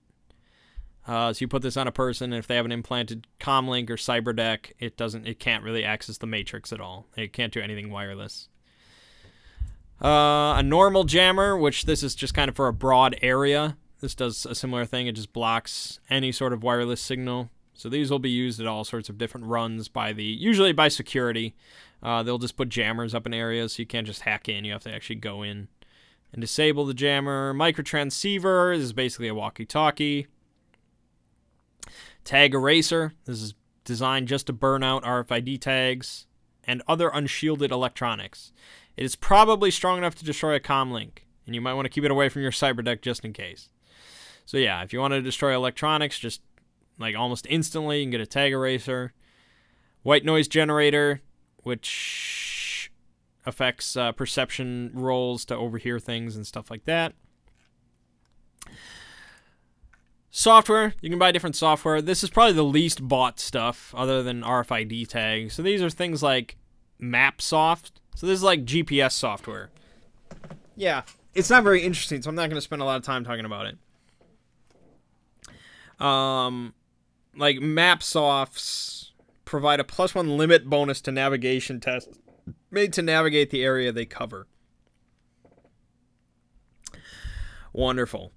So you put this on a person, and if they have an implanted comlink or cyberdeck, it can't really access the matrix at all. It can't do anything wireless. A normal jammer, which this is just kind of for a broad area. This does a similar thing. It just blocks any sort of wireless signal. So these will be used at all sorts of different runs usually by security. They'll just put jammers up in areas, so you can't just hack in. You have to actually go in and disable the jammer. Micro transceiver. This is basically a walkie-talkie. Tag eraser. This is designed just to burn out RFID tags and other unshielded electronics. It is probably strong enough to destroy a comlink, and you might want to keep it away from your cyberdeck just in case. So yeah, if you want to destroy electronics, just like almost instantly, you can get a tag eraser. White noise generator, which affects perception rolls to overhear things and stuff like that. Software, you can buy different software. This is probably the least bought stuff other than RFID tags. So these are things like MapSoft. So this is like GPS software. Yeah, it's not very interesting, so I'm not going to spend a lot of time talking about it. Like MapSofts provide a +1 limit bonus to navigation tests made to navigate the area they cover. Wonderful.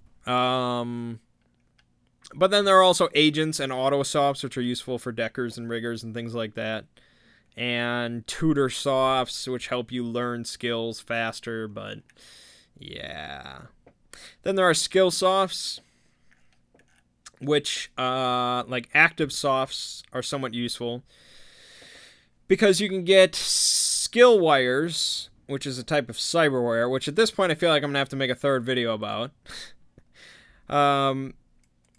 But then there are also agents and autosofts, which are useful for deckers and riggers and things like that. And tutor softs, which help you learn skills faster, but yeah. Then there are skill softs, which, like active softs, are somewhat useful. Because you can get skill wires, which is a type of cyberware, which at this point I feel like I'm going to have to make a third video about.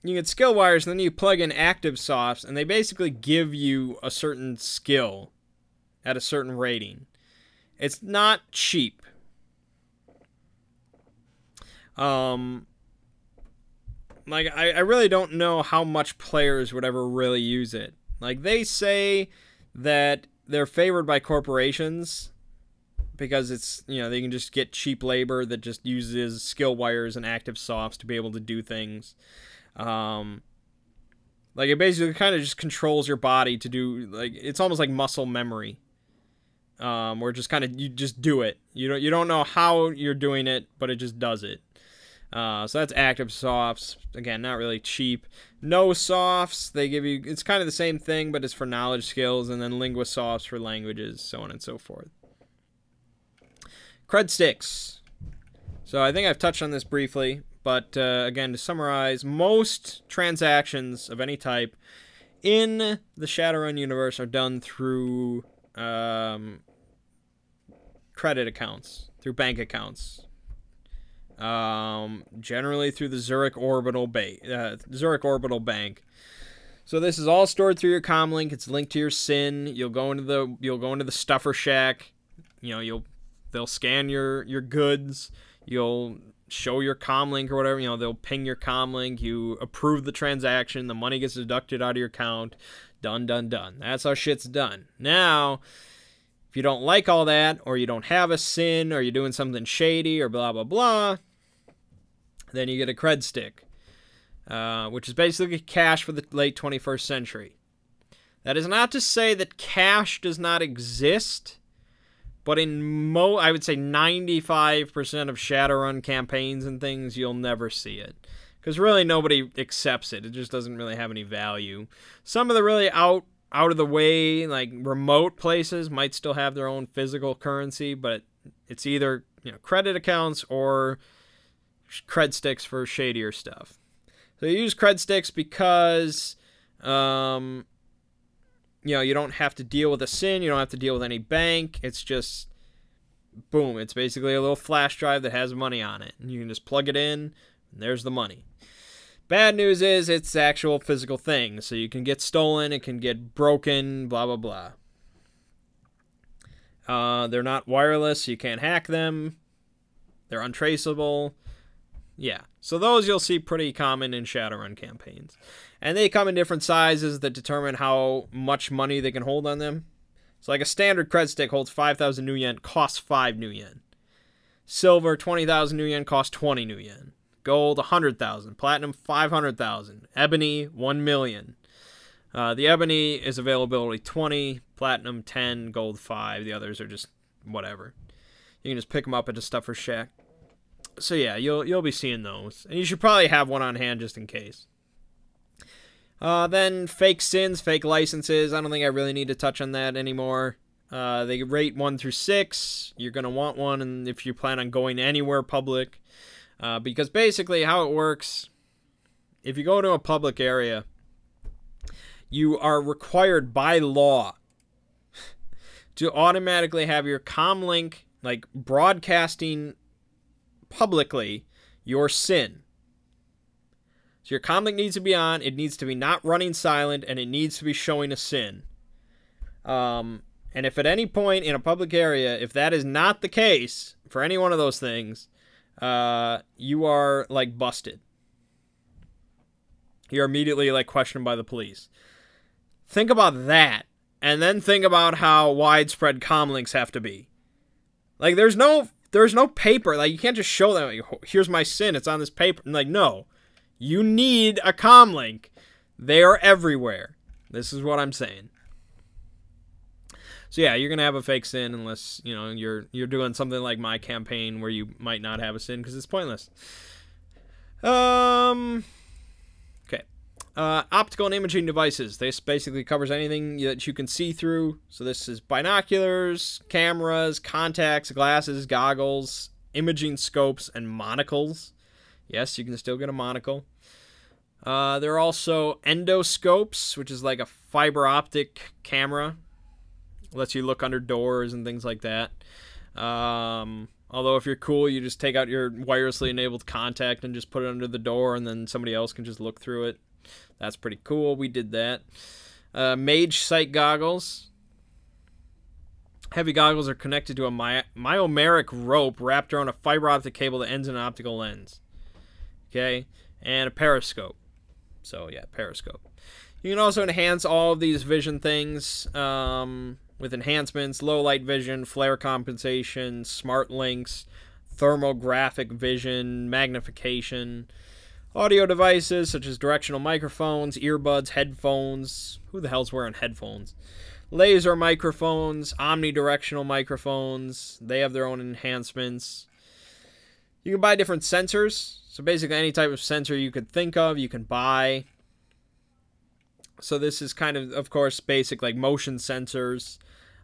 You get skill wires, and then you plug in active softs, and they basically give you a certain skill at a certain rating. It's not cheap. Like, I really don't know how much players would ever really use it. Like, they say that they're favored by corporations because it's, you know, they can just get cheap labor that just uses skill wires and active softs to be able to do things. Like, it basically kind of just controls your body to do, like, it's almost like muscle memory. Where just kind of, you just do it. You don't know how you're doing it, but it just does it. So that's active softs. Again, not really cheap. No softs, they give you, it's kind of the same thing, but it's for knowledge skills, and then lingua softs for languages, so on and so forth. Cred sticks. So I think I've touched on this briefly, but again, to summarize, most transactions of any type in the Shadowrun universe are done through credit accounts, through bank accounts. Generally through the Zurich Orbital Bank. So this is all stored through your comlink. It's linked to your SIN. You'll go into the stuffer shack. You know, they'll scan your goods. You'll show your comlink or whatever. You know, they'll ping your comlink. You approve the transaction. The money gets deducted out of your account. Done, done, done. That's how shit's done. Now, if you don't like all that, or you don't have a SIN, or you're doing something shady, or blah, blah, blah, then you get a cred stick, which is basically cash for the late 21st century. That is not to say that cash does not exist, but in I would say 95% of Shadowrun campaigns and things, you'll never see it. Because really nobody accepts it. It just doesn't really have any value. Some of the really out of the way, like remote places might still have their own physical currency, but it's either, you know, credit accounts or cred sticks for shadier stuff. So you use cred sticks because, you know, you don't have to deal with a SIN, you don't have to deal with any bank. It's just, boom, it's basically a little flash drive that has money on it, and you can just plug it in, and there's the money. Bad news is it's actual physical thing, so you can get stolen, it can get broken, blah, blah, blah. They're not wireless, so you can't hack them. They're untraceable. Yeah, so those you'll see pretty common in Shadowrun campaigns. And they come in different sizes that determine how much money they can hold on them. So like a standard cred stick holds 5,000 new yen, costs 5 new yen. Silver, 20,000 new yen, costs 20 new yen. Gold, 100,000. Platinum, 500,000. Ebony, 1 million. The ebony is availability 20, platinum 10, gold 5. The others are just whatever. You can just pick them up at a stuffer shack. So yeah, you'll be seeing those. And you should probably have one on hand just in case. Then fake SINs, fake licenses. I don't think I really need to touch on that anymore. They rate 1 through 6. You're going to want one and if you plan on going anywhere public. Because basically how it works, if you go to a public area, you are required by law to automatically have your comlink, like, broadcasting publicly your SIN. So your comlink needs to be on, it needs to be not running silent, and it needs to be showing a SIN. And if at any point in a public area, if that is not the case for any one of those things, you are, like, busted. You're immediately, like, questioned by the police. Think about that, and then think about how widespread comlinks have to be. Like, there's no paper. Like, you can't just show them, like, here's my SIN, it's on this paper. Like, no. You need a comlink. They are everywhere. This is what I'm saying. So yeah, you're gonna have a fake SIN unless, you know, you're doing something like my campaign where you might not have a SIN because it's pointless. Okay. Optical and imaging devices. This basically covers anything that you can see through. So this is binoculars, cameras, contacts, glasses, goggles, imaging scopes, and monocles. Yes, you can still get a monocle. There are also endoscopes, which is like a fiber optic camera. Lets you look under doors and things like that. Although if you're cool, you just take out your wirelessly enabled contact and just put it under the door, and then somebody else can just look through it. That's pretty cool. We did that. Mage sight goggles. Heavy goggles are connected to a myomeric rope wrapped around a fiber optic cable that ends in an optical lens. Okay, and a periscope. So yeah, periscope. You can also enhance all of these vision things with enhancements, low light vision, flare compensation, smart links, thermographic vision, magnification, audio devices such as directional microphones, earbuds, headphones. Who the hell's wearing headphones? Laser microphones, omnidirectional microphones. They have their own enhancements. You can buy different sensors. So basically any type of sensor you could think of, you can buy. So this is kind of course, basic like motion sensors.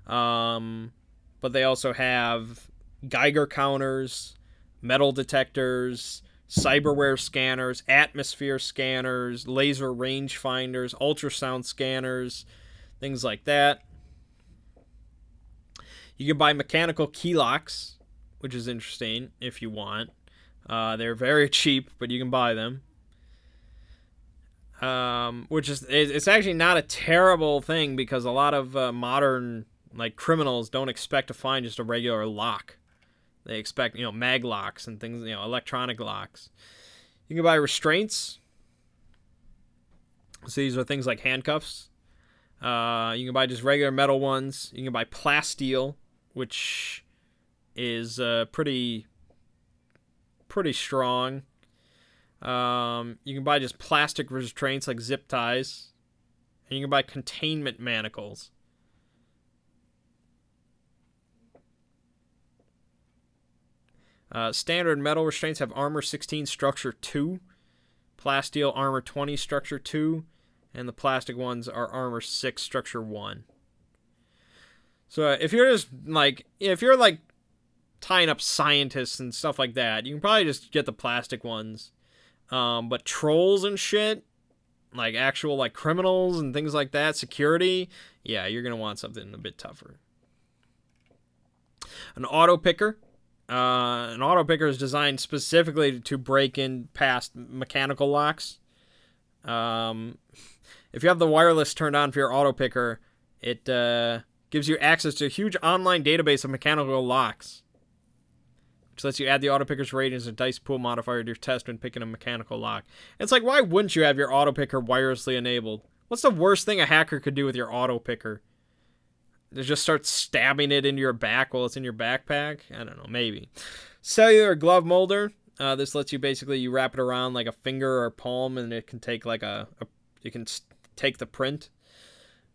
But they also have Geiger counters, metal detectors, cyberware scanners, atmosphere scanners, laser rangefinders, ultrasound scanners, things like that. You can buy mechanical key locks, which is interesting if you want. They're very cheap, but you can buy them. Which is, it's actually not a terrible thing, because a lot of modern like criminals don't expect to find just a regular lock. They expect, you know, mag locks and things, you know, electronic locks. You can buy restraints. So these are things like handcuffs. You can buy just regular metal ones. You can buy plasteel, which is pretty strong. You can buy just plastic restraints like zip ties. And you can buy containment manacles. Standard metal restraints have armor 16, structure 2. Plasteel, armor 20, structure 2. And the plastic ones are armor 6, structure 1. So if you're just like, if you're like tying up scientists and stuff like that, you can probably just get the plastic ones. But trolls and shit, like actual like criminals and things like that, security, yeah, you're going to want something a bit tougher. An auto picker. An auto picker is designed specifically to break in past mechanical locks. If you have the wireless turned on for your auto picker, it gives you access to a huge online database of mechanical locks, which lets you add the auto picker's rating as a dice pool modifier to your test when picking a mechanical lock. It's like, why wouldn't you have your auto picker wirelessly enabled? What's the worst thing a hacker could do with your auto picker? To just start stabbing it into your back while it's in your backpack? I don't know, maybe. Cellular glove molder. This lets you basically, you wrap it around like a finger or palm, and it can take like you can take the print.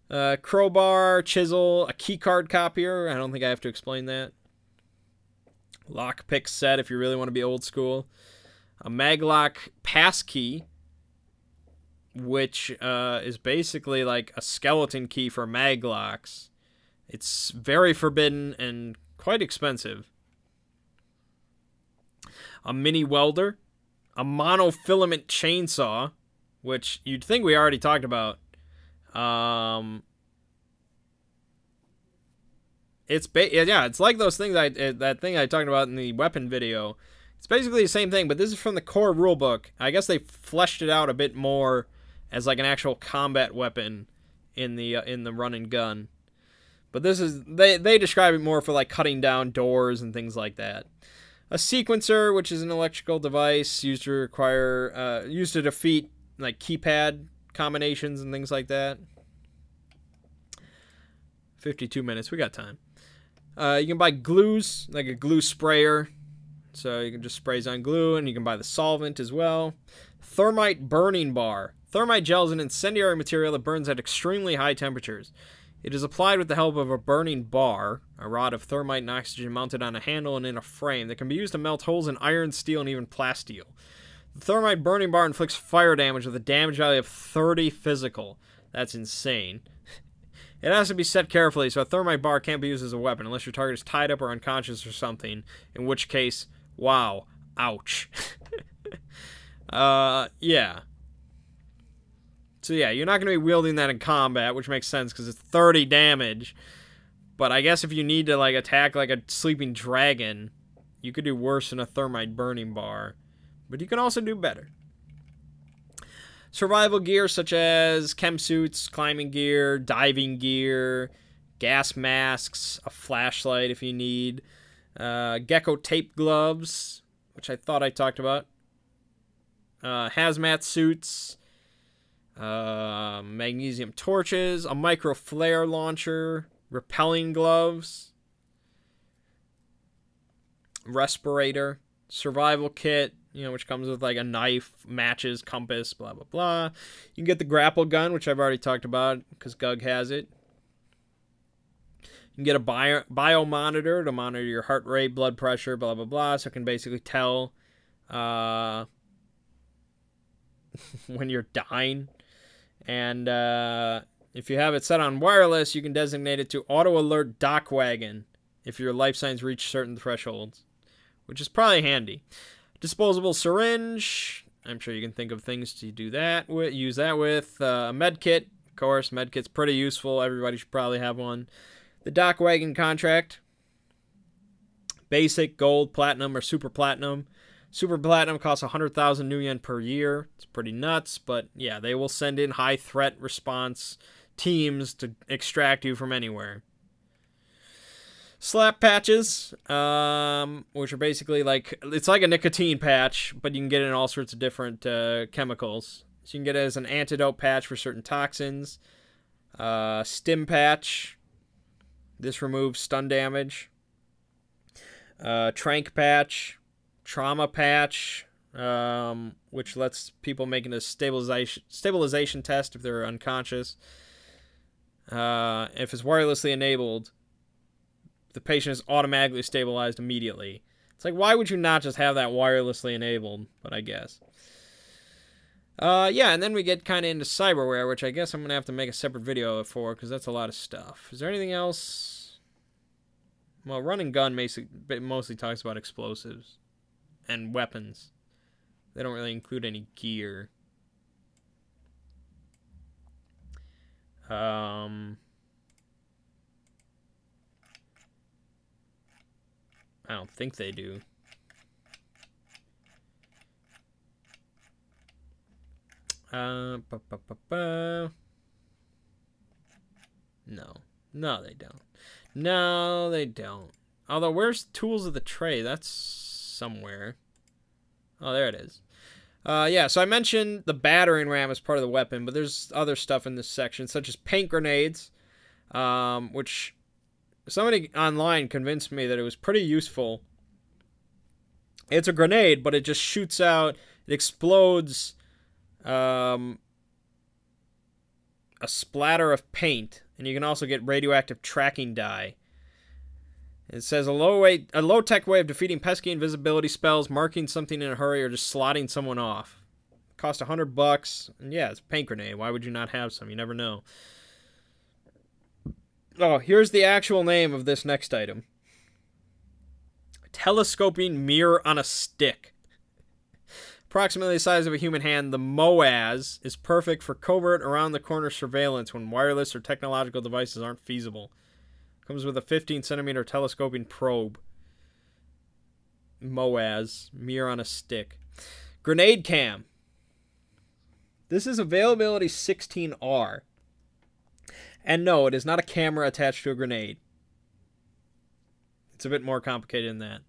Crowbar, chisel, a keycard copier. I don't think I have to explain that. Lockpick set if you really want to be old school. A maglock passkey, which is basically like a skeleton key for maglocks. It's very forbidden and quite expensive. A mini welder. A monofilament chainsaw, which you'd think we already talked about. It's like those things that thing I talked about in the weapon video. It's basically the same thing, but this is from the core rulebook. I guess they fleshed it out a bit more as like an actual combat weapon in the run and gun. But this is they describe it more for like cutting down doors and things like that. A sequencer, which is an electrical device used to defeat like keypad combinations and things like that. 52 minutes, we got time. You can buy glues, like a glue sprayer. So you can just sprays on glue, and you can buy the solvent as well. Thermite burning bar. Thermite gel is an incendiary material that burns at extremely high temperatures. It is applied with the help of a burning bar, a rod of thermite and oxygen mounted on a handle and in a frame that can be used to melt holes in iron, steel, and even plasteel. The thermite burning bar inflicts fire damage with a damage value of 30 physical. That's insane. It has to be set carefully, so a thermite bar can't be used as a weapon unless your target is tied up or unconscious or something, in which case, wow, ouch. Yeah. So yeah, you're not going to be wielding that in combat, which makes sense because it's 30 damage. But I guess if you need to like attack like a sleeping dragon, you could do worse than a thermite burning bar. But you can also do better. Survival gear such as chem suits, climbing gear, diving gear, gas masks, a flashlight if you need, gecko tape gloves, which I thought I talked about, hazmat suits, magnesium torches, a micro flare launcher, repelling gloves, respirator, survival kit, which comes with like a knife, matches, compass, blah, blah, blah. You can get the grapple gun, which I've already talked about because Gug has it. You can get a bio monitor to monitor your heart rate, blood pressure, blah, blah, blah. So it can basically tell when you're dying. And if you have it set on wireless, you can designate it to auto alert dock wagon if your life signs reach certain thresholds, which is probably handy. Disposable Syringe. I'm sure you can think of things to do that with, use that with. A med kit, of course. Med kit's pretty useful. Everybody should probably have one. The Dock Wagon Contract. Basic, Gold, Platinum, or Super Platinum. Super Platinum costs 100,000 new yen per year. It's pretty nuts, but yeah, they will send in high threat response teams to extract you from anywhere. Slap patches, which are basically like, it's like a nicotine patch, but you can get it in all sorts of different chemicals. So you can get it as an antidote patch for certain toxins. Stim patch. This removes stun damage. Trank patch. Trauma patch, which lets people make a stabilization test if they're unconscious. If it's wirelessly enabled, the patient is automatically stabilized immediately. It's like, why would you not just have that wirelessly enabled? But I guess. Yeah, and then we get kind of into cyberware, which I guess I'm going to have to make a separate video for, because that's a lot of stuff. Is there anything else? Well, Run and Gun mostly talks about explosives and weapons. They don't really include any gear. I don't think they do. No. No, they don't. No, they don't. Although, where's Tools of the Trade? That's somewhere. Oh, there it is. Yeah, so I mentioned the battering ram as part of the weapon, but there's other stuff in this section, such as paint grenades, which somebody online convinced me that it was pretty useful. It's a grenade, but it just shoots out, it explodes a splatter of paint, and you can also get radioactive tracking dye. It says a low-tech way of defeating pesky invisibility spells, marking something in a hurry, or just slotting someone off. Cost $100, and yeah, it's a paint grenade. Why would you not have some? You never know. Oh, here's the actual name of this next item. Telescoping Mirror on a Stick. Approximately the size of a human hand, the MOAS is perfect for covert around-the-corner surveillance when wireless or technological devices aren't feasible. Comes with a 15-centimeter telescoping probe. MOAS. Mirror on a stick. Grenade Cam. This is availability 16R. And no, it is not a camera attached to a grenade. It's a bit more complicated than that.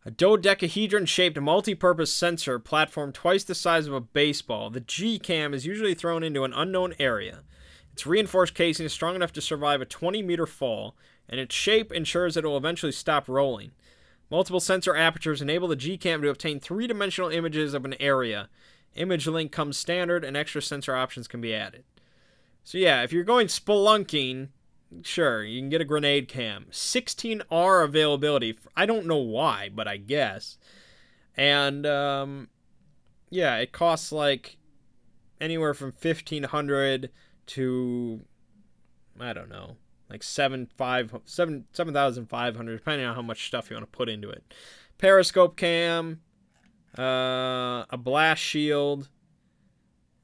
A dodecahedron-shaped multi-purpose sensor platform twice the size of a baseball. The G-Cam is usually thrown into an unknown area. Its reinforced casing is strong enough to survive a 20-meter fall, and its shape ensures it will eventually stop rolling. Multiple sensor apertures enable the G-Cam to obtain three-dimensional images of an area. Image link comes standard, and extra sensor options can be added. So yeah, if you're going spelunking, sure, you can get a grenade cam. 16R availability. I don't know why, but I guess. And, yeah, it costs like anywhere from $1,500 to, I don't know, like $7,500, depending on how much stuff you want to put into it. Periscope cam, a blast shield,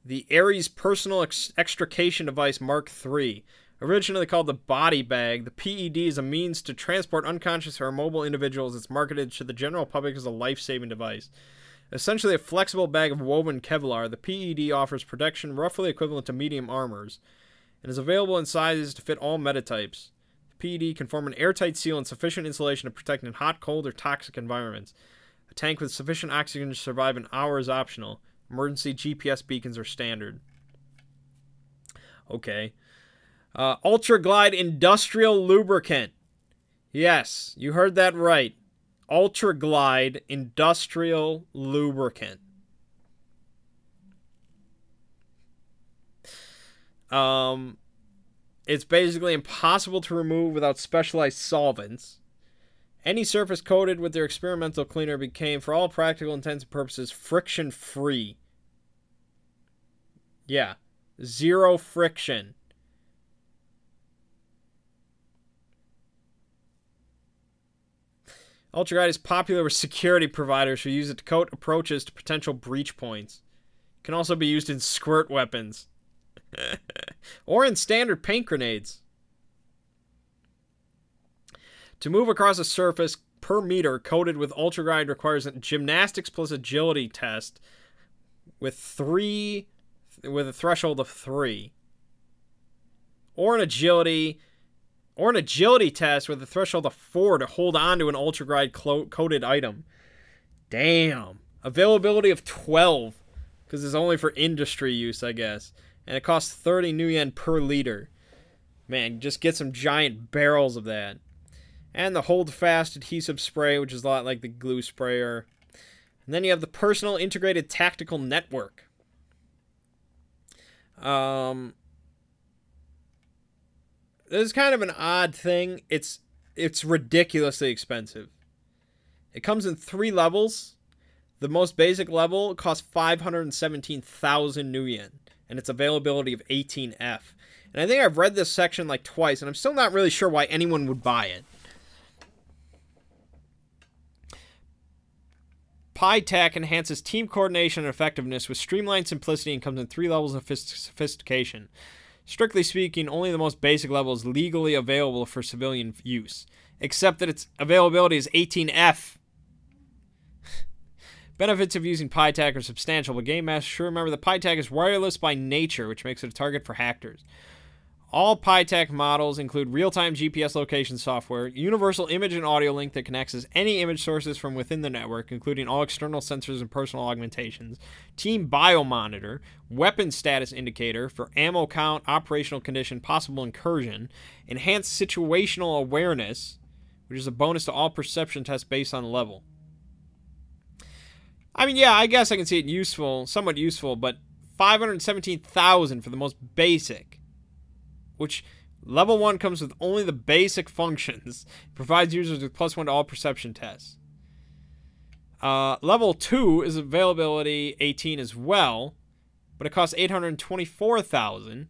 the Ares Personal Extrication Device Mark III. Originally called the body bag, the PED is a means to transport unconscious or immobile individuals. It's marketed to the general public as a life-saving device. Essentially a flexible bag of woven Kevlar, the PED offers protection roughly equivalent to medium armors, and is available in sizes to fit all metatypes. The PED can form an airtight seal and sufficient insulation to protect in hot, cold, or toxic environments. A tank with sufficient oxygen to survive an hour is optional. Emergency GPS beacons are standard. Okay. Ultra Glide Industrial Lubricant. Yes, you heard that right. Ultra Glide Industrial Lubricant. It's basically impossible to remove without specialized solvents. Any surface coated with their experimental cleaner became, for all practical intents and purposes, friction-free. Yeah. Zero friction. Ultra Guide is popular with security providers who use it to coat approaches to potential breach points. It can also be used in squirt weapons. Or in standard paint grenades. To move across a surface per meter coated with Ultra Guide requires a gymnastics plus agility test with a threshold of 3. Or an agility test with a threshold of 4 to hold on to an Ultra Guide coated item. Damn. Availability of 12. Because it's only for industry use, I guess. And it costs 30 new yen per liter. Man, just get some giant barrels of that. And the hold fast adhesive spray, which is a lot like the glue sprayer. And then you have the personal integrated tactical network. This is kind of an odd thing. It's ridiculously expensive. It comes in 3 levels. The most basic level costs 517,000 new yen. And its availability of 18F. And I think I've read this section like twice, and I'm still not really sure why anyone would buy it. PyTac enhances team coordination and effectiveness with streamlined simplicity and comes in 3 levels of sophistication. Strictly speaking, only the most basic level is legally available for civilian use, except that its availability is 18F. Benefits of using PyTac are substantial, but Game Masters should remember that PyTac is wireless by nature, which makes it a target for hackers. All PyTac models include real-time GPS location software, universal image and audio link that can access any image sources from within the network, including all external sensors and personal augmentations, team biomonitor, weapon status indicator for ammo count, operational condition, possible incursion, enhanced situational awareness, which is a bonus to all perception tests based on level. I mean, yeah, I guess I can see it useful, somewhat useful, but 517,000 for the most basic, which level 1 comes with only the basic functions, provides users with +1 to all perception tests. Level 2 is availability 18 as well, but it costs 824,000.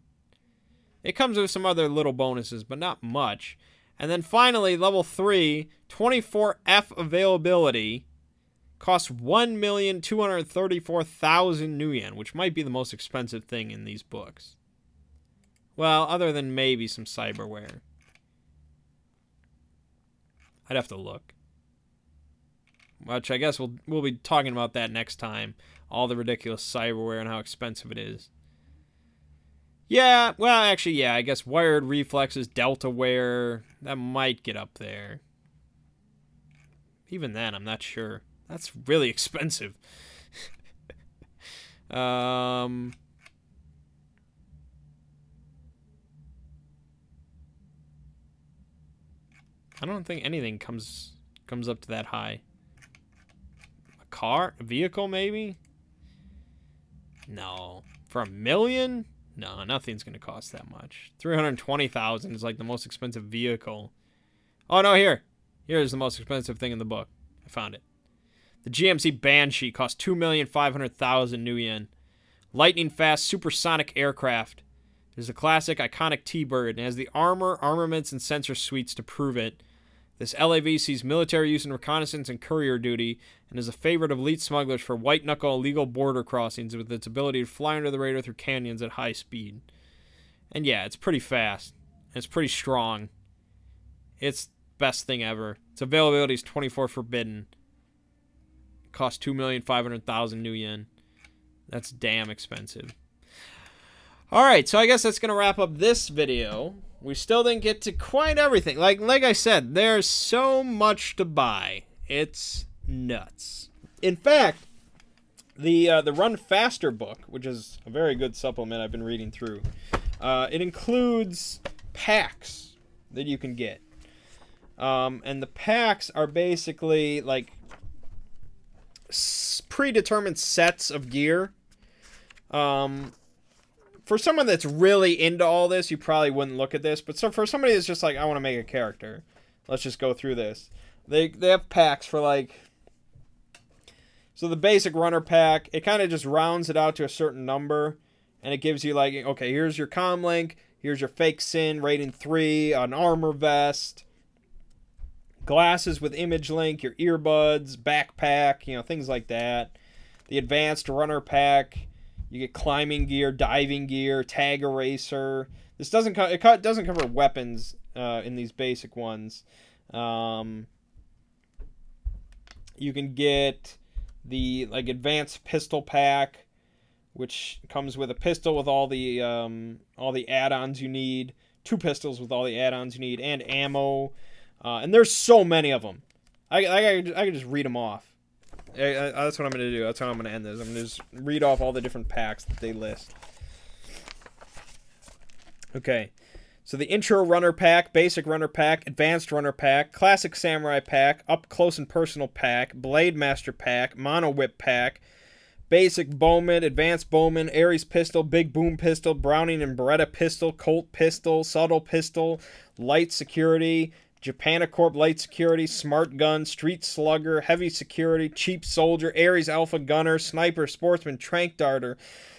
It comes with some other little bonuses, but not much. And then finally, level 3, 24F availability, costs 1,234,000 new yen, which might be the most expensive thing in these books. Well, other than maybe some cyberware. I'd have to look. Which I guess we'll be talking about that next time. All the ridiculous cyberware and how expensive it is. Yeah, well, actually, yeah, I guess wired reflexes, delta wear, that might get up there. Even then, I'm not sure. That's really expensive. I don't think anything comes up to that high. A car? A vehicle, maybe? No. For $1 million? No, nothing's going to cost that much. 320,000 is like the most expensive vehicle. Oh, no, here. Here's the most expensive thing in the book. I found it. The GMC Banshee costs 2,500,000 new yen. Lightning fast supersonic aircraft. There's a classic iconic T-Bird and has the armor, armaments, and sensor suites to prove it. This LAV sees military use in reconnaissance and courier duty and is a favorite of elite smugglers for white-knuckle illegal border crossings with its ability to fly under the radar through canyons at high speed. And yeah, it's pretty fast. And it's pretty strong. It's the best thing ever. Its availability is 24 forbidden. It costs 2,500,000 new yen. That's damn expensive. Alright, so I guess that's going to wrap up this video. We still didn't get to quite everything. Like I said, there's so much to buy. It's nuts. In fact, the Run Faster book, which is a very good supplement I've been reading through, it includes packs that you can get. And the packs are basically like predetermined sets of gear. For someone that's really into all this, you probably wouldn't look at this. But so for somebody that's just like, I want to make a character, let's just go through this. They have packs for like... So the basic runner pack, it kind of just rounds it out to a certain number. And it gives you like, okay, here's your comm link. Here's your fake sin, rating 3, an armor vest. glasses with image link, your earbuds, backpack, you know, things like that. The advanced runner pack, you get climbing gear, diving gear, tag eraser. This doesn't cover weapons in these basic ones. You can get the advanced pistol pack, which comes with a pistol with all the add-ons you need, 2 pistols with all the add-ons you need, and ammo. And there's so many of them. I can just read them off. That's what I'm going to do. That's how I'm going to end this. I'm going to just read off all the different packs that they list. Okay. So the Intro Runner Pack, Basic Runner Pack, Advanced Runner Pack, Classic Samurai Pack, Up Close and Personal Pack, Blade Master Pack, Mono Whip Pack, Basic Bowman, Advanced Bowman, Ares Pistol, Big Boom Pistol, Browning and Beretta Pistol, Colt Pistol, Subtle Pistol, Light Security, Japanicorp Light Security, Smart Gun, Street Slugger, Heavy Security, Cheap Soldier, Ares Alpha Gunner, Sniper, Sportsman, Trank Darter,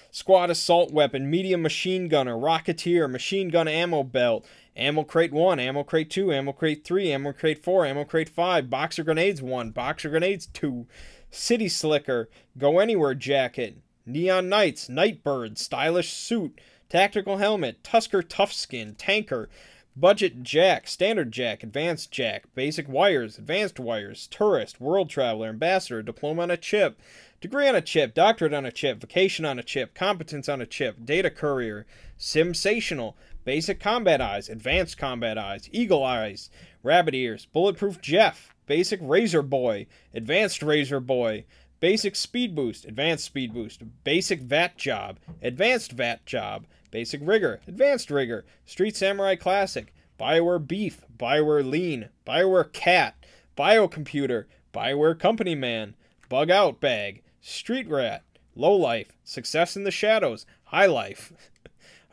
Squad Assault Weapon, Medium Machine Gunner, Rocketeer, Machine Gun Ammo Belt, Ammo Crate 1, Ammo Crate 2, Ammo Crate 3, Ammo Crate 4, Ammo Crate 5, Boxer Grenades 1, Boxer Grenades 2, City Slicker, Go Anywhere Jacket, Neon Knights, Nightbird, Stylish Suit, Tactical Helmet, Tusker Toughskin, Tanker, Budget Jack, Standard Jack, Advanced Jack, Basic Wires, Advanced Wires, Tourist, World Traveler, Ambassador, Diploma on a Chip, Degree on a Chip, Doctorate on a Chip, Vacation on a Chip, Competence on a Chip, Data Courier, Simsational, Basic Combat Eyes, Advanced Combat Eyes, Eagle Eyes, Rabbit Ears, Bulletproof Jeff, Basic Razor Boy, Advanced Razor Boy, Basic Speed Boost, Advanced Speed Boost, Basic VAT Job, Advanced VAT Job, Basic Rigger, Advanced Rigger, Street Samurai Classic, BioWare Beef, BioWare Lean, BioWare Cat, Biocomputer, BioWare Company Man, Bug Out Bag, Street Rat, Low Life, Success in the Shadows, High Life.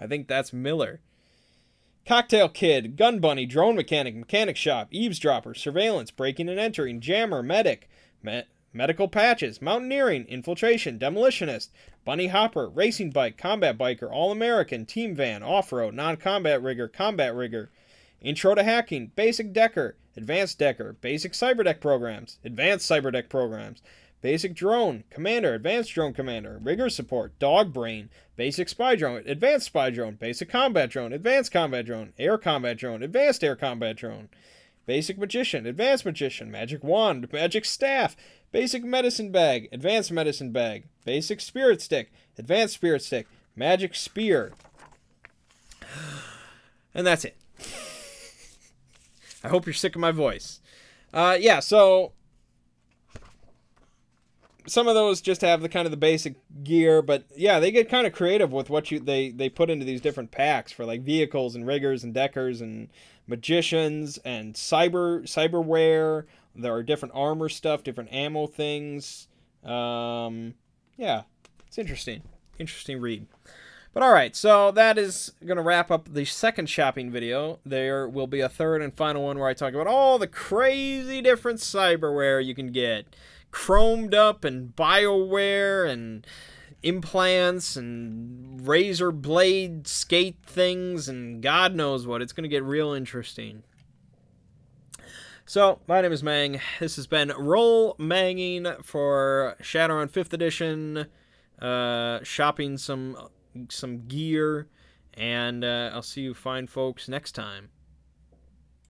I think that's Miller. Cocktail Kid, Gun Bunny, Drone Mechanic, Mechanic Shop, Eavesdropper, Surveillance, Breaking and Entering, Jammer, Medic, Medical Patches, Mountaineering, Infiltration, Demolitionist, Bunny Hopper, Racing Bike, Combat Biker, All-American, Team Van, Off-Road, Non-Combat Rigger, Combat Rigger, Intro to Hacking, Basic Decker, Advanced Decker, Basic Cyberdeck Programs, Advanced Cyberdeck Programs, Basic Drone, Commander, Advanced Drone Commander, Rigger Support, Dog Brain, Basic Spy Drone, Advanced Spy Drone, Basic Combat Drone, Advanced Combat Drone, Air Combat Drone, Advanced Air Combat Drone, Basic Magician, Advanced Magician, Magic Wand, Magic Staff, Basic Medicine Bag, Advanced Medicine Bag, Basic Spirit Stick, Advanced Spirit Stick, Magic Spear. And that's it. I hope you're sick of my voice. Yeah, so some of those just have the kind of the basic gear, but yeah, they get kind of creative with what they put into these different packs for like vehicles and riggers and deckers and magicians and cyberware. There are different armor stuff, different ammo things. Yeah, it's interesting read. But alright, so that is going to wrap up the second shopping video. There will be a third and final one where I talk about all the crazy different cyberware you can get. Chromed up and BioWare and implants and razor blade skate things and God knows what. It's going to get real interesting. So, my name is Mang. This has been Roll Manging for Shadowrun 5th Edition. Shopping some gear, and I'll see you fine folks next time.